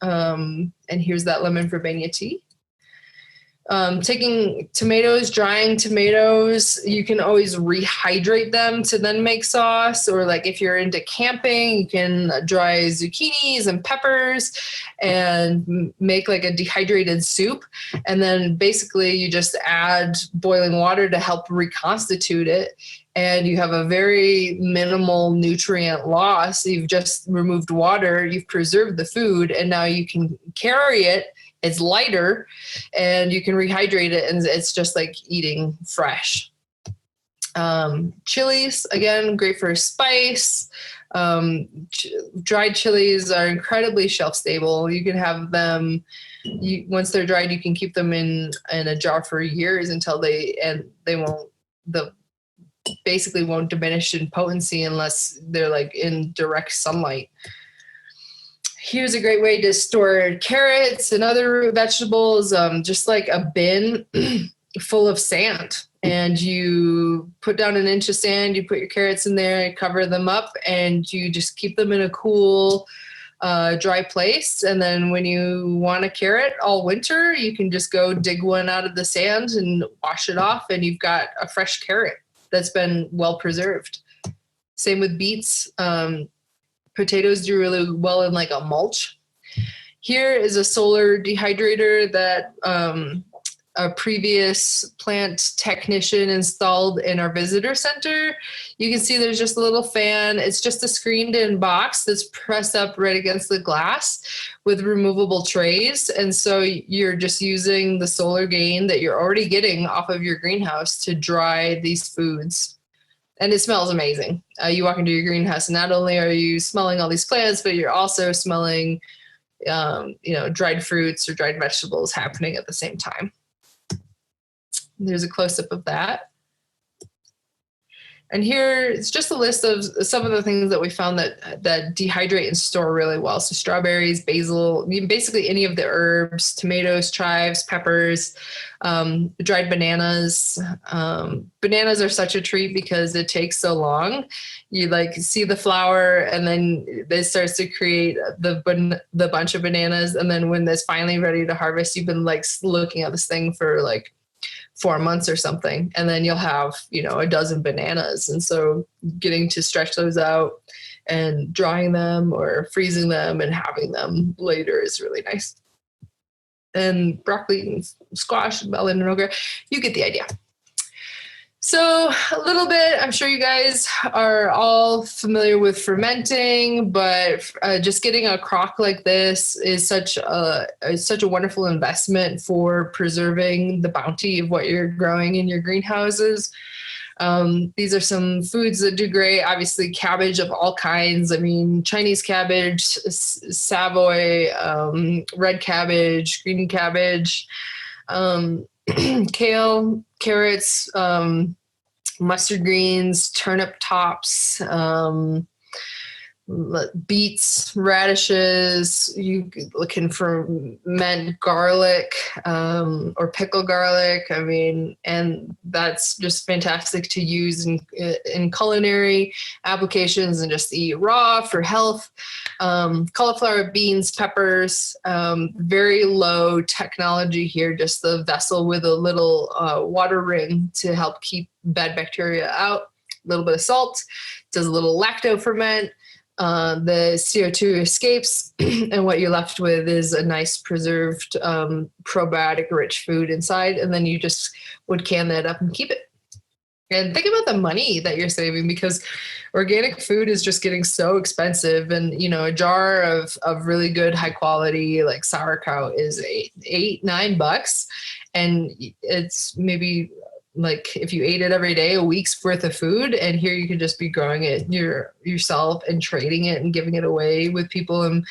And here's that lemon verbena tea. Taking tomatoes, drying tomatoes, you can always rehydrate them to then make sauce. Or like if you're into camping, you can dry zucchinis and peppers and make like a dehydrated soup. And then basically you just add boiling water to help reconstitute it. And you have a very minimal nutrient loss. You've just removed water, you've preserved the food, and now you can carry it. It's lighter, and you can rehydrate it, and it's just like eating fresh. Chilies, again, great for spice. Dried chilies are incredibly shelf stable. You can have them, once they're dried, you can keep them in a jar for years until basically won't diminish in potency unless they're like in direct sunlight. Here's a great way to store carrots and other vegetables, just like a bin full of sand. And you put down an inch of sand, you put your carrots in there, cover them up, and you just keep them in a cool, dry place. And then when you want a carrot all winter, you can just go dig one out of the sand and wash it off, and you've got a fresh carrot that's been well preserved. Same with beets. Potatoes do really well in like a mulch. Here is a solar dehydrator that a previous plant technician installed in our visitor center. You can see there's just a little fan. It's just a screened in box that's pressed up right against the glass with removable trays. And so you're just using the solar gain that you're already getting off of your greenhouse to dry these foods. And it smells amazing. You walk into your greenhouse and not only are you smelling all these plants, but you're also smelling dried fruits or dried vegetables happening at the same time. There's a close-up of that. And here it's just a list of some of the things that we found that dehydrate and store really well. So strawberries, basil, basically any of the herbs, tomatoes, chives, peppers, dried bananas. Bananas are such a treat because it takes so long. You like see the flower and then it starts to create the bunch of bananas. And then when it's finally ready to harvest, you've been like looking at this thing for like 4 months or something, and then you'll have, a dozen bananas. And so getting to stretch those out and drying them or freezing them and having them later is really nice. And broccoli and squash, melon and okra, you get the idea. So a little bit, I'm sure you guys are all familiar with fermenting, but just getting a crock like this is such a wonderful investment for preserving the bounty of what you're growing in your greenhouses. These are some foods that do great. Obviously, cabbage of all kinds. I mean, Chinese cabbage, Savoy, red cabbage, green cabbage, kale, carrots, mustard greens, turnip tops, beets, radishes. You can ferment garlic or pickle garlic. I mean, and that's just fantastic to use in culinary applications and just eat raw for health. Cauliflower, beans, peppers, very low technology here, just the vessel with a little water ring to help keep bad bacteria out. A little bit of salt, does a little lacto ferment. The CO2 escapes and what you're left with is a nice preserved probiotic rich food inside, and then you just would can that up and keep it. And think about the money that you're saving, because organic food is just getting so expensive. And a jar of really good high quality like sauerkraut is $8-9, and it's maybe like if you ate it every day, a week's worth of food. And here you can just be growing it yourself and trading it and giving it away with people, and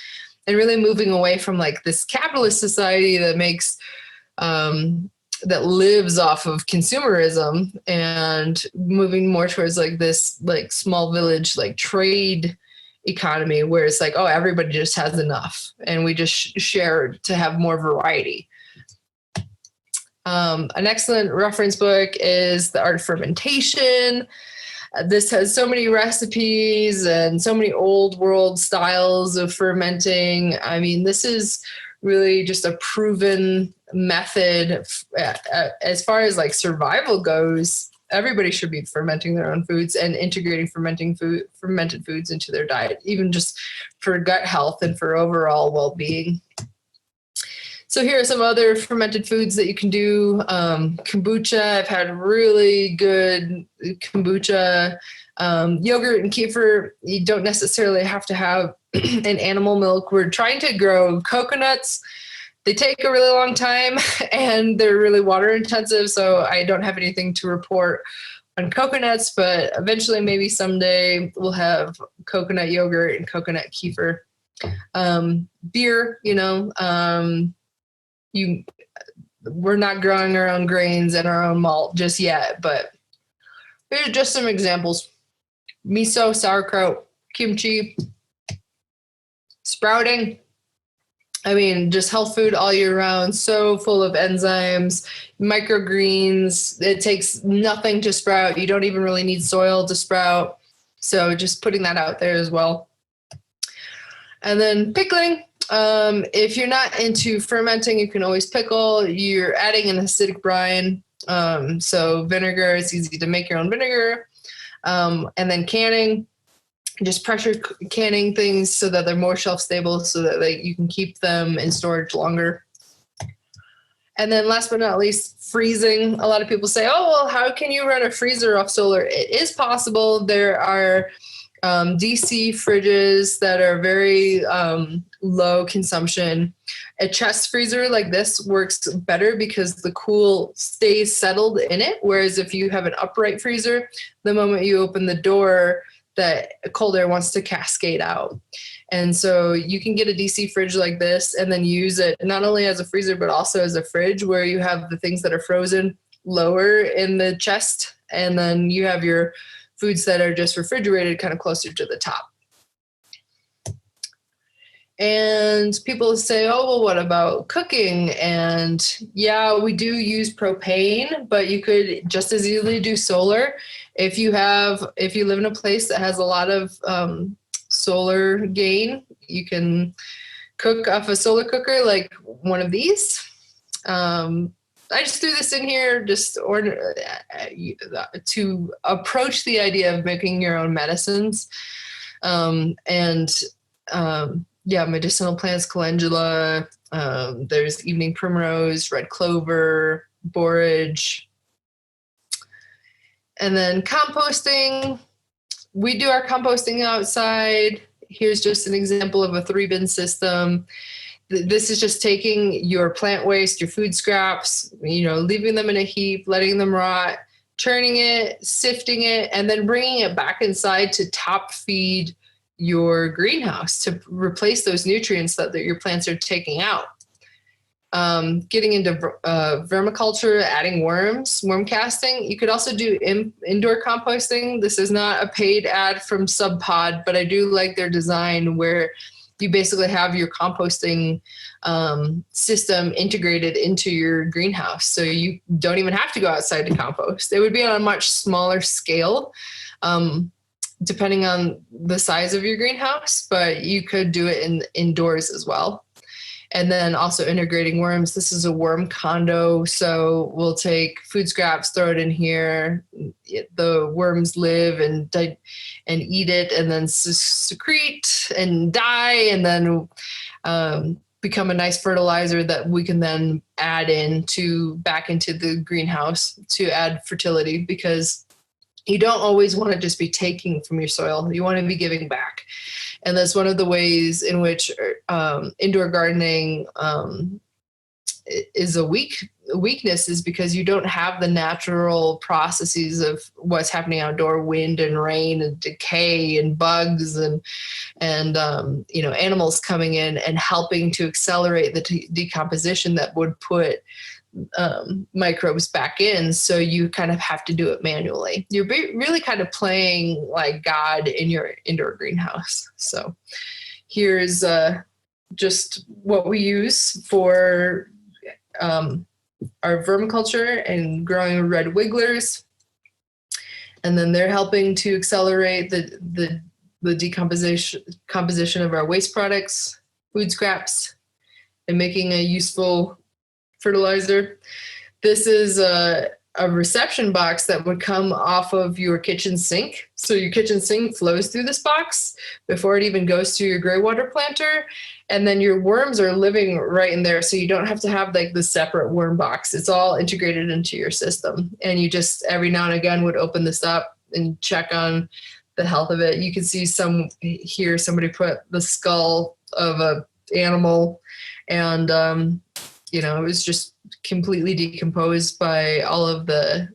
really moving away from like this capitalist society that makes that lives off of consumerism, and moving more towards like this like small village like trade economy where it's like, oh, everybody just has enough and we just share to have more variety. An excellent reference book is The Art of Fermentation. This has so many recipes and so many old world styles of fermenting. I mean, this is really just a proven method as far as like survival goes. Everybody should be fermenting their own foods and integrating fermented foods into their diet, even just for gut health and for overall well-being. So here are some other fermented foods that you can do. Kombucha, I've had really good kombucha. Yogurt and kefir, you don't necessarily have to have an animal milk. We're trying to grow coconuts. They take a really long time and they're really water intensive. So I don't have anything to report on coconuts, but eventually maybe someday we'll have coconut yogurt and coconut kefir. Beer, we're not growing our own grains and our own malt just yet, but here's just some examples. Miso, sauerkraut, kimchi, sprouting. I mean, just health food all year round, so full of enzymes, microgreens. It takes nothing to sprout. You don't even really need soil to sprout. So just putting that out there as well. And then pickling. If you're not into fermenting, you can always pickle. You're adding an acidic brine. So vinegar, it's easy to make your own vinegar. And then canning. just pressure canning things so that they're more shelf stable, so that you can keep them in storage longer. And then last but not least, freezing. A lot of people say, oh, well, how can you run a freezer off solar? It is possible. There are DC fridges that are very low consumption. A chest freezer like this works better because the cool stays settled in it. Whereas if you have an upright freezer, the moment you open the door, that cold air wants to cascade out. And so you can get a DC fridge like this and then use it not only as a freezer, but also as a fridge, where you have the things that are frozen lower in the chest. And then you have your foods that are just refrigerated kind of closer to the top. And people say, oh, well, what about cooking? And yeah, we do use propane, but you could just as easily do solar. If you live in a place that has a lot of solar gain, you can cook off a solar cooker like one of these. I just threw this in here to approach the idea of making your own medicines. Medicinal plants, calendula, there's evening primrose, red clover, borage. And then composting. We do our composting outside. Here's just an example of a 3-bin system. This is just taking your plant waste, your food scraps, leaving them in a heap, letting them rot, churning it, sifting it, and then bringing it back inside to top feed your greenhouse to replace those nutrients that your plants are taking out. Getting into vermiculture, adding worm casting. You could also do indoor composting. This is not a paid ad from SubPod, but I do like their design where you basically have your composting system integrated into your greenhouse. So you don't even have to go outside to compost. It would be on a much smaller scale, depending on the size of your greenhouse, but you could do it indoors as well. And then also integrating worms. This is a worm condo. So we'll take food scraps, throw it in here. The worms live and eat it, and then secrete and die, and then become a nice fertilizer that we can then add back into the greenhouse to add fertility, because you don't always want to just be taking from your soil. You want to be giving back. And that's one of the ways in which indoor gardening is a weakness, is because you don't have the natural processes of what's happening outdoor, wind and rain and decay and bugs and animals coming in and helping to accelerate the decomposition that would put microbes back in. So you kind of have to do it manually. You're really kind of playing like God in your indoor greenhouse. So here's just what we use for our vermiculture and growing red wigglers. And then they're helping to accelerate the decomposition of our waste products, food scraps, and making a useful fertilizer. This is a reception box that would come off of your kitchen sink. So your kitchen sink flows through this box before it even goes to your gray water planter. And then your worms are living right in there. So you don't have to have like the separate worm box. It's all integrated into your system. And you just every now and again would open this up and check on the health of it. You can see somebody put the skull of a animal, and it was just completely decomposed by all of the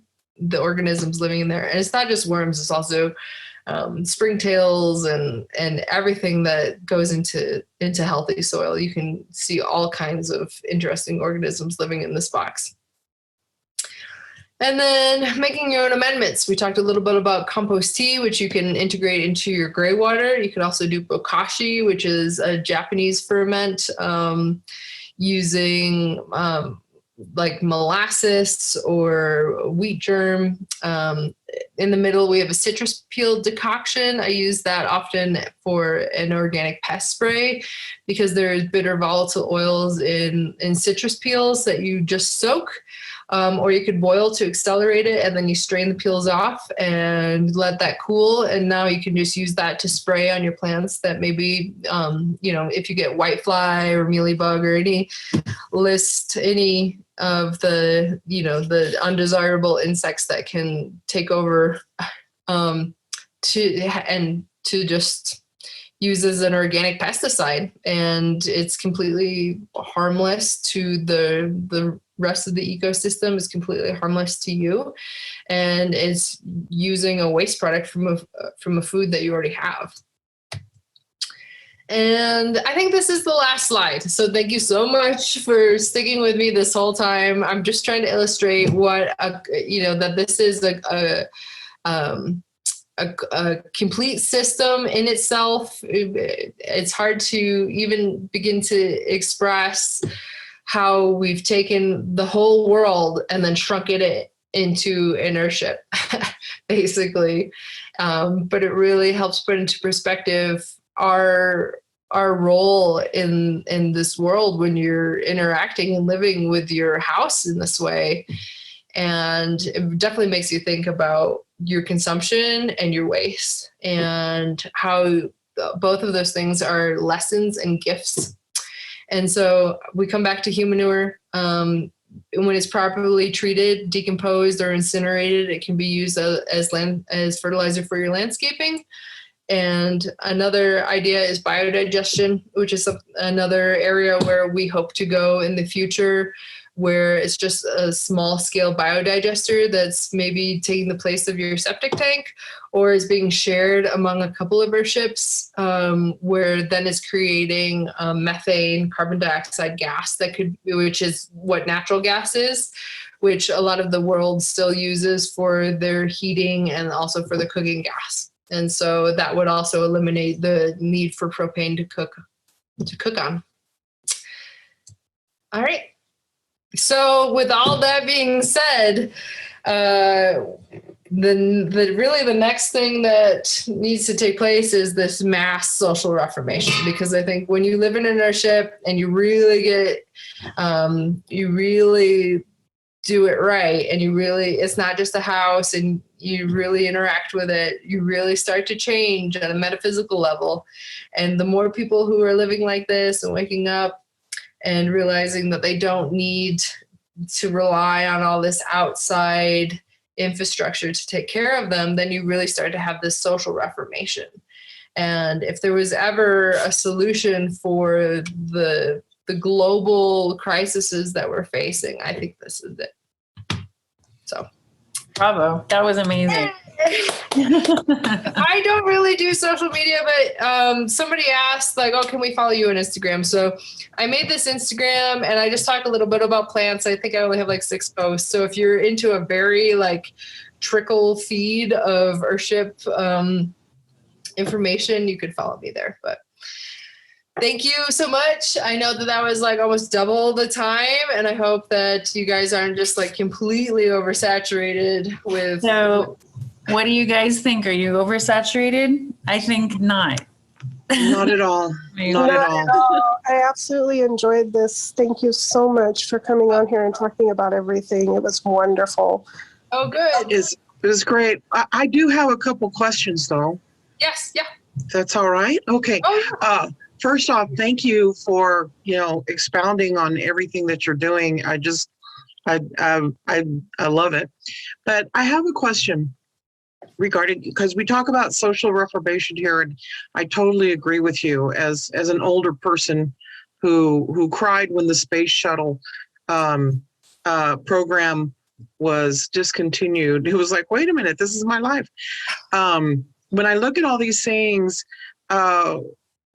organisms living in there. And it's not just worms, it's also springtails and everything that goes into healthy soil. You can see all kinds of interesting organisms living in this box. And then making your own amendments. We talked a little bit about compost tea, which you can integrate into your gray water. You can also do bokashi, which is a Japanese ferment, using like molasses or wheat germ. In the middle, we have a citrus peel decoction. I use that often for an organic pest spray because there's bitter volatile oils in citrus peels that you just soak. or you could boil to accelerate it, and then you strain the peels off and let that cool. And now you can just use that to spray on your plants that maybe, if you get whitefly or mealybug or any of the undesirable insects that can take over, to just use as an organic pesticide, and it's completely harmless to the rest of the ecosystem, is completely harmless to you, and it's using a waste product from a food that you already have. And I think this is the last slide. So thank you so much for sticking with me this whole time. I'm just trying to illustrate that this is a complete system in itself. It's hard to even begin to express how we've taken the whole world and then shrunk it into an Earthship, basically. But it really helps put into perspective our role in this world when you're interacting and living with your house in this way. And it definitely makes you think about your consumption and your waste, and how both of those things are lessons and gifts. And so we come back to human manure. When it's properly treated, decomposed, or incinerated, it can be used as fertilizer for your landscaping. And another idea is biodigestion, which is another area where we hope to go in the future, where it's just a small scale biodigester that's maybe taking the place of your septic tank, or is being shared among a couple of Earthships, where then it's creating methane, carbon dioxide gas which is what natural gas is, which a lot of the world still uses for their heating and also for the cooking gas. And so that would also eliminate the need for propane to cook on. All right. So with all that being said, the next thing that needs to take place is this mass social reformation, because I think when you live in an Earthship and you really do it right, and it's not just a house, and you really interact with it, you really start to change at a metaphysical level. And the more people who are living like this and waking up and realizing that they don't need to rely on all this outside infrastructure to take care of them, then you really start to have this social reformation. And if there was ever a solution for the global crises that we're facing, I think this is it. So, bravo. That was amazing. I don't really do social media, but somebody asked, like, oh, can we follow you on Instagram? So I made this Instagram, and I just talk a little bit about plants. I think I only have like 6 posts. So if you're into a very trickle feed of Earthship information, you could follow me there. But thank you so much. I know that was almost double the time, and I hope that you guys aren't just completely oversaturated with. So what do you guys think? Are you oversaturated? I think not. Not at all. Not at all. I absolutely enjoyed this. Thank you so much for coming on here and talking about everything. It was wonderful. Oh, good. It was great. I do have a couple questions, though. Yes. Yeah. That's all right? Okay. Oh, yeah. First off, thank you for, expounding on everything that you're doing. I love it. But I have a question regarding, because we talk about social reformation here, and I totally agree with you as an older person who cried when the space shuttle program was discontinued. It was like, wait a minute, this is my life. When I look at all these things, I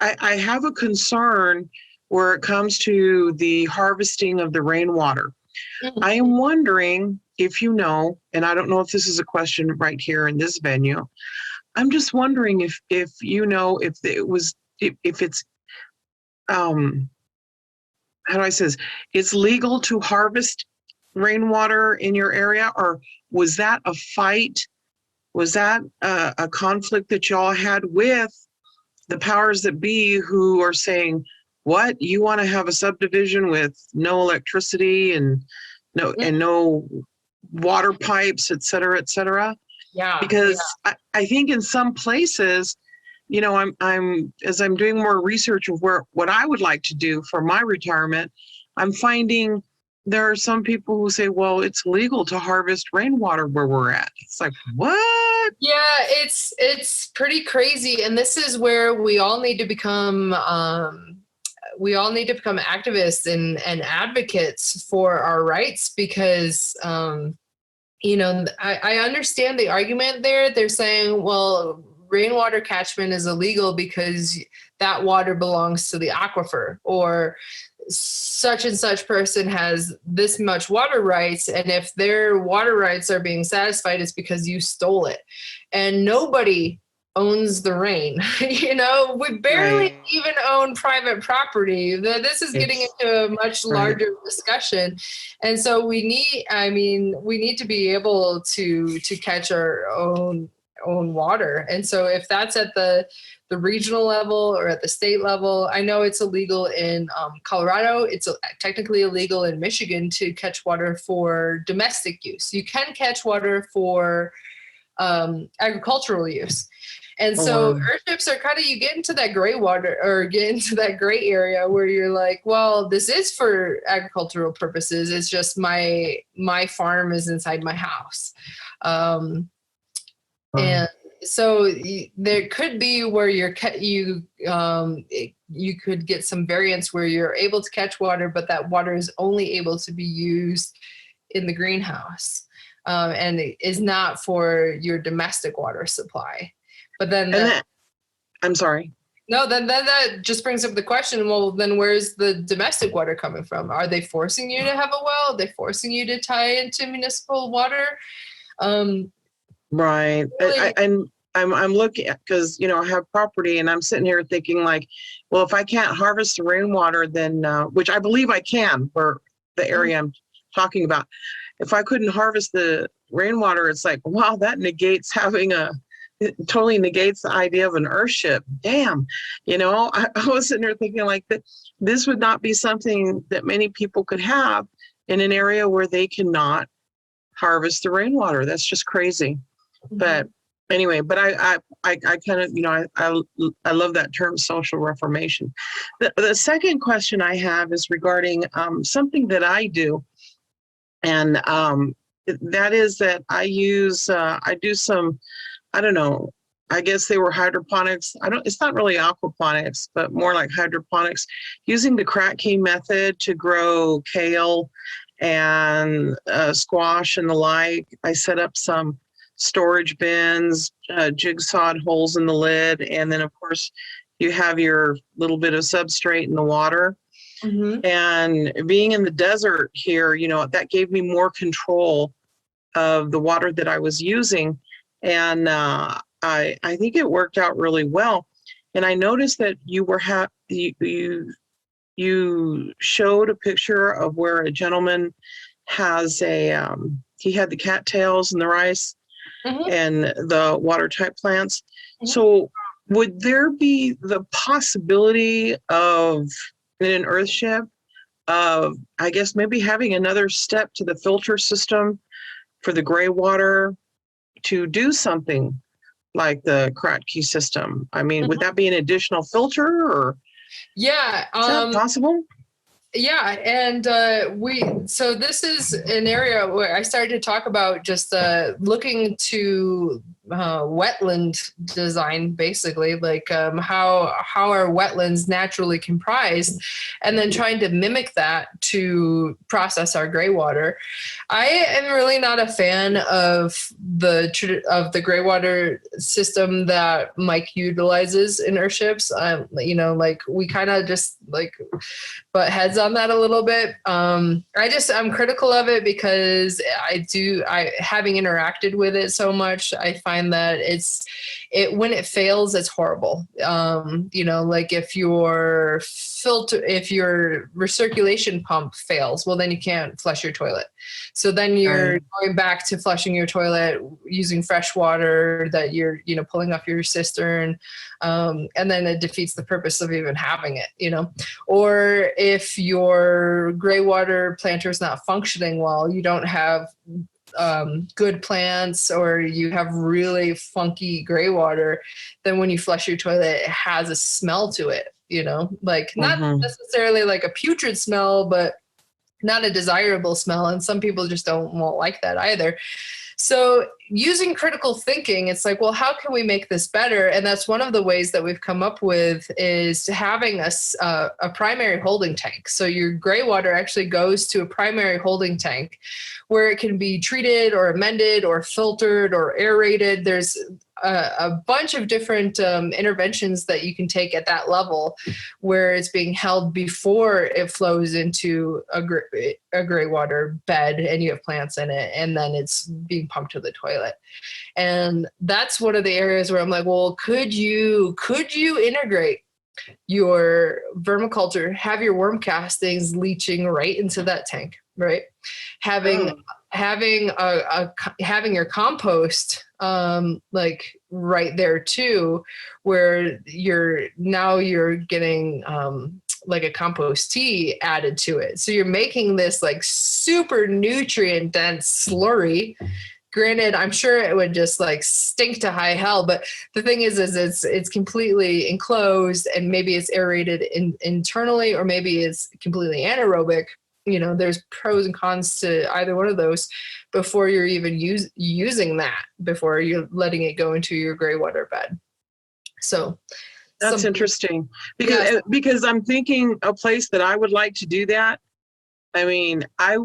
have a concern where it comes to the harvesting of the rainwater. Mm-hmm. I am wondering if you know, and I don't know if this is a question right here in this venue. I'm just wondering if you know if it's how do I say this? It's legal to harvest rainwater in your area, or was that a fight? Was that a conflict that y'all had with the powers that be, who are saying, what, you want to have a subdivision with no electricity and no water pipes, et cetera, et cetera. Yeah. Because I think in some places, you know, as I'm doing more research of what I would like to do for my retirement, I'm finding there are some people who say, well, it's legal to harvest rainwater where we're at. It's like, what? Yeah, it's pretty crazy. And this is where we all need to become activists and advocates for our rights, because you know, I understand the argument there. They're saying, well, rainwater catchment is illegal because that water belongs to the aquifer, or such and such person has this much water rights, and if their water rights are being satisfied, it's because you stole it. And nobody owns the rain. You know, we barely even own private property. This is getting into a much larger discussion. And so we need to be able to catch our own water. And so if that's at the regional level or at the state level, I know it's illegal in Colorado. It's technically illegal in Michigan to catch water for domestic use. You can catch water for agricultural use. And so Earthships are kind of, you get into that gray water, or get into that gray area where you're like, well, this is for agricultural purposes. It's just my farm is inside my house. And so there could be where you could get some variance where you're able to catch water, but that water is only able to be used in the greenhouse, and it is not for your domestic water supply. But then, I'm sorry. No, then that just brings up the question, well, then where's the domestic water coming from? Are they forcing you to have a well? Are they forcing you to tie into municipal water? Right. Really, I'm looking at, because, you know, I have property, and I'm sitting here thinking like, well, if I can't harvest the rainwater, then, which I believe I can for the area I'm talking about. If I couldn't harvest the rainwater, it's like, wow, that totally negates the idea of an Earthship. Damn. You know, I was sitting there thinking like that this would not be something that many people could have in an area where they cannot harvest the rainwater. That's just crazy. But anyway, but I kind of, you know, I love that term, social reformation. The second question I have is regarding something that I do. And that is that I do some, I don't know, I guess they were hydroponics. It's not really aquaponics, but more like hydroponics, using the crack key method to grow kale and squash and the like. I set up some storage bins, jigsawed holes in the lid, and then of course you have your little bit of substrate in the water. And being in the desert here, you know, that gave me more control of the water that I was using. And I think it worked out really well. And I noticed that you showed a picture of where a gentleman has he had the cattails and the rice and the water type plants. So would there be the possibility of, in an Earthship, of, I guess, maybe having another step to the filter system for the gray water to do something like the Kratky system? I mean, would that be an additional filter, or is that possible? Yeah, and so this is an area where I started to talk about just looking to wetland design, basically, like how are wetlands naturally comprised, and then trying to mimic that to process our gray water. I am really not a fan of the gray water system that Mike utilizes in Earthships. You know, like we kind of just like butt heads on that a little bit. I'm critical of it because having interacted with it so much, I find find that when it fails, it's horrible. Like if your recirculation pump fails, well, then you can't flush your toilet. So then you're going back to flushing your toilet using fresh water that you're, pulling off your cistern. And then it defeats the purpose of even having it, or if your gray water planter is not functioning well, you don't have good plants, or you have really funky gray water, then when you flush your toilet, it has a smell to it, like not necessarily like a putrid smell, but not a desirable smell. And some people just won't like that either. So using critical thinking, it's like, well, how can we make this better? And that's one of the ways that we've come up with, is having a primary holding tank. So your gray water actually goes to a primary holding tank where it can be treated or amended or filtered or aerated. There's a bunch of different interventions that you can take at that level, where it's being held before it flows into a gray water bed and you have plants in it, and then it's being pumped to the toilet. And that's one of the areas where I'm like, well, could you integrate your vermiculture, have your worm castings leaching right into that tank, right? Having your compost like right there too, where you're getting like a compost tea added to it. So you're making this like super nutrient dense slurry. Granted, I'm sure it would just like stink to high hell, but the thing is it's completely enclosed, and maybe it's aerated internally, or maybe it's completely anaerobic. There's pros and cons to either one of those before you're even using that, before you're letting it go into your gray water bed. So that's interesting, because I'm thinking a place that I would like to do that. I mean, I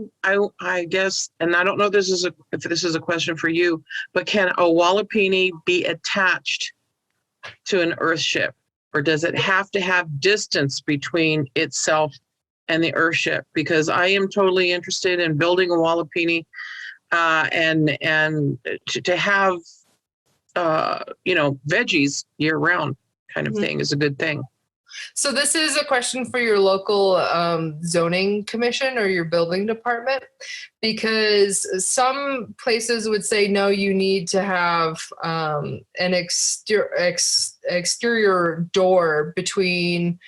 guess, and I don't know if this is a question for you, but can a Wallapini be attached to an Earthship, or does it have to have distance between itself and the Earthship? Because I am totally interested in building a Wallapini, and to have veggies year round kind of thing is a good thing. So this is a question for your local zoning commission or your building department, because some places would say, no, you need to have an exterior door between,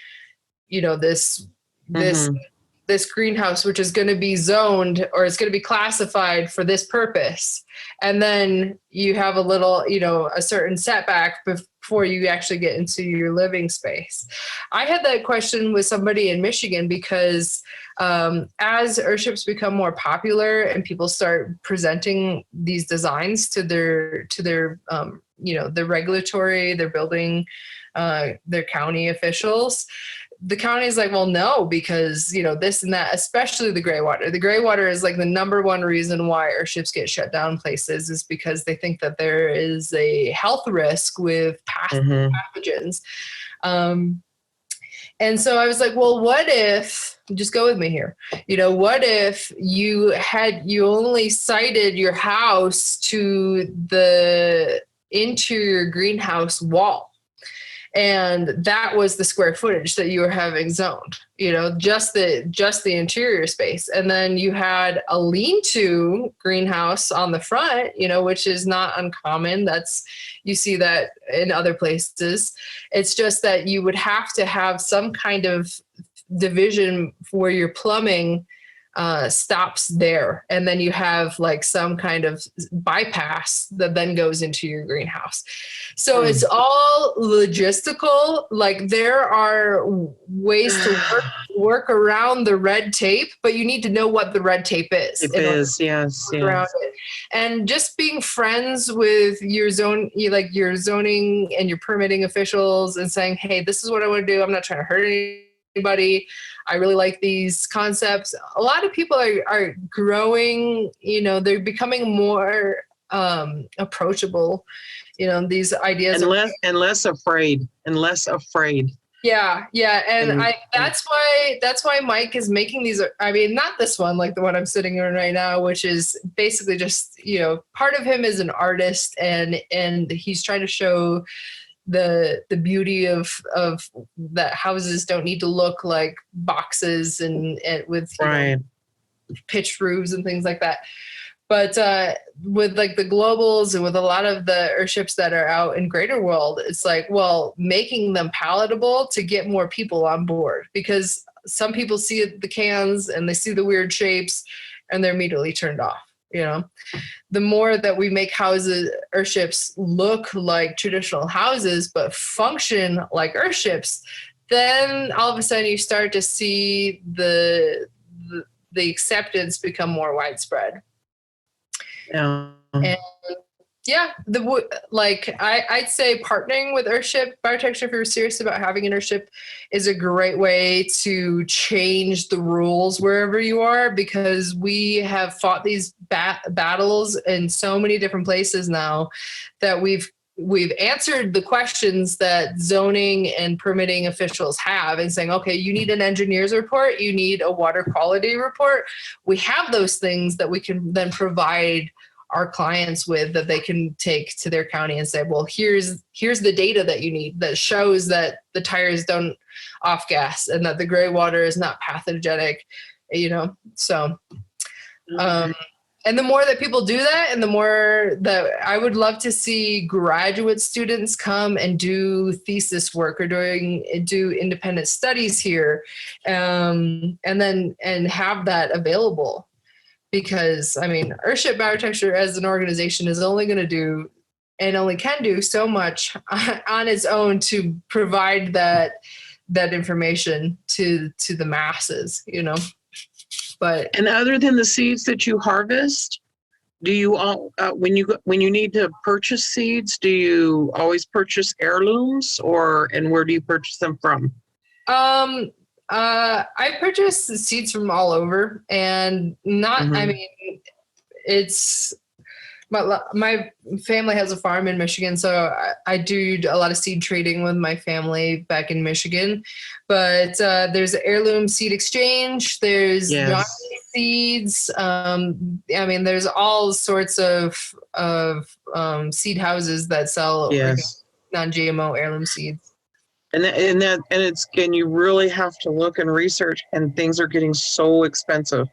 this greenhouse, which is going to be zoned, or it's going to be classified for this purpose. And then you have a little, a certain setback before you actually get into your living space. I had that question with somebody in Michigan, because as Earthships become more popular and people start presenting these designs to their the regulatory, their building, their county officials, the county is like, well, no, because, this and that, especially the gray water. The gray water is like the number one reason why Earthships get shut down places, is because they think that there is a health risk with pathogens. And so I was like, well, what if, just go with me here, what if you only sited your house to the interior greenhouse wall? And that was the square footage that you were having zoned, just the interior space. And then you had a lean-to greenhouse on the front, which is not uncommon. You see that in other places. It's just that you would have to have some kind of division where your plumbing stops there, and then you have like some kind of bypass that then goes into your greenhouse. So it's all logistical. Like, there are ways to work around the red tape, but you need to know what the red tape is. Yes. And just being friends with your zoning and your permitting officials, and saying, hey, this is what I want to do. I'm not trying to hurt anybody. I really like these concepts. A lot of people are growing, they're becoming more approachable, these ideas. And less afraid. Yeah, yeah, and And- that's why Mike is making these. I mean, not this one, like the one I'm sitting in right now, which is basically just, part of him is an artist, and he's trying to show the beauty of that houses don't need to look like boxes and with Right. pitched roofs and things like that. But with like the globals and with a lot of the Earthships that are out in greater world, it's like, well, making them palatable to get more people on board, because some people see the cans and they see the weird shapes and they're immediately turned off. The more that we make houses, Earthships look like traditional houses but function like Earthships, then all of a sudden you start to see the acceptance become more widespread. Yeah. And yeah, I'd say partnering with Earthship Biotecture, if you're serious about having an Earthship, is a great way to change the rules wherever you are, because we have fought these battles in so many different places now that we've answered the questions that zoning and permitting officials have, and saying, okay, you need an engineer's report, you need a water quality report. We have those things that we can then provide our clients with, that they can take to their county and say, well, here's the data that you need that shows that the tires don't off gas and that the gray water is not pathogenic, so and the more that people do that, and the more that I would love to see graduate students come and do thesis work or do independent studies here, and have that available. Because I mean, Earthship Biotecture as an organization is only going to do and only can do so much on its own to provide that information to the masses, But And other than the seeds that you harvest, do you all when you need to purchase seeds, do you always purchase heirlooms, and where do you purchase them from? I purchase seeds from all over, and not. Mhm. I mean, it's my family has a farm in Michigan, so I do a lot of seed trading with my family back in Michigan. But there's heirloom seed exchange. There's Yes. Johnston seeds. I mean, there's all sorts of seed houses that sell Yes. non-GMO heirloom seeds. And you really have to look and research, and things are getting so expensive.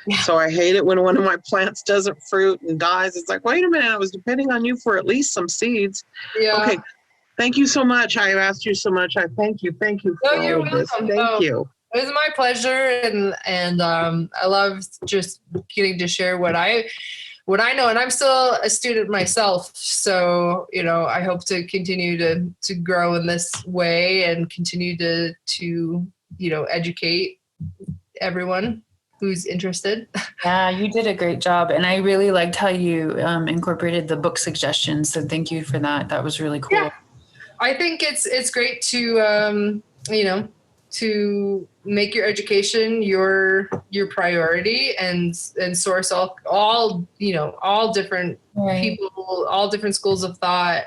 Yeah. So I hate it when one of my plants doesn't fruit and dies. It's like, wait a minute, I was depending on you for at least some seeds. Yeah. Okay. Thank you so much. I have asked you so much. I thank you. Thank you for you're all of this. welcome. Thank you. It was my pleasure, and I love just getting to share what I know, and I'm still a student myself. So I hope to continue to grow in this way and continue to educate everyone who's interested. Yeah, you did a great job. And I really liked how you incorporated the book suggestions. So thank you for that. That was really cool. Yeah. I think it's great to to make your education your priority, and source all different Right. people, all different schools of thought.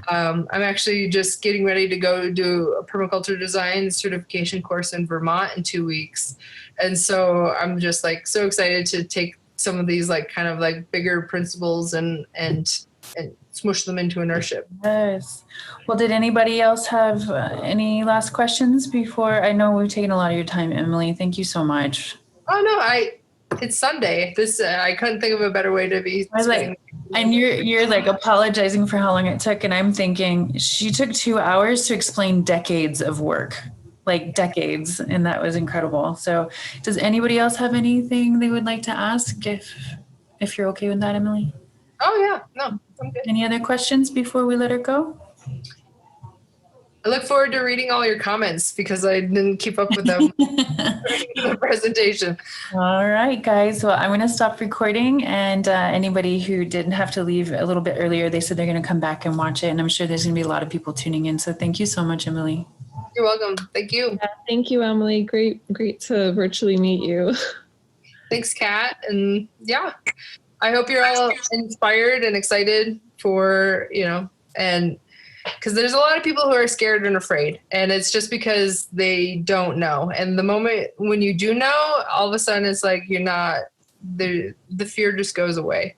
I'm actually just getting ready to go do a permaculture design certification course in Vermont in 2 weeks. And so I'm just like so excited to take some of these kind of bigger principles and smush them into an Earthship. Yes. Well, did anybody else have any last questions before? I know we've taken a lot of your time, Emily. Thank you so much. Oh no, it's Sunday. I couldn't think of a better way to be. I was like, and you're apologizing for how long it took, and I'm thinking she took 2 hours to explain decades of work, decades, and that was incredible. So, does anybody else have anything they would like to ask? If you're okay with that, Emily. Oh yeah, no, I'm good. Any other questions before we let her go? I look forward to reading all your comments because I didn't keep up with them in the presentation. All right, guys. Well, I'm going to stop recording, and anybody who didn't have to leave a little bit earlier, they said they're going to come back and watch it, and I'm sure there's going to be a lot of people tuning in. So thank you so much, Emily. You're welcome. Thank you. Yeah, thank you, Emily. Great to virtually meet you. Thanks, Kat. And yeah, I hope you're all inspired and excited for, and because there's a lot of people who are scared and afraid, and it's just because they don't know. And the moment when you do know, all of a sudden it's like you're not, the fear just goes away.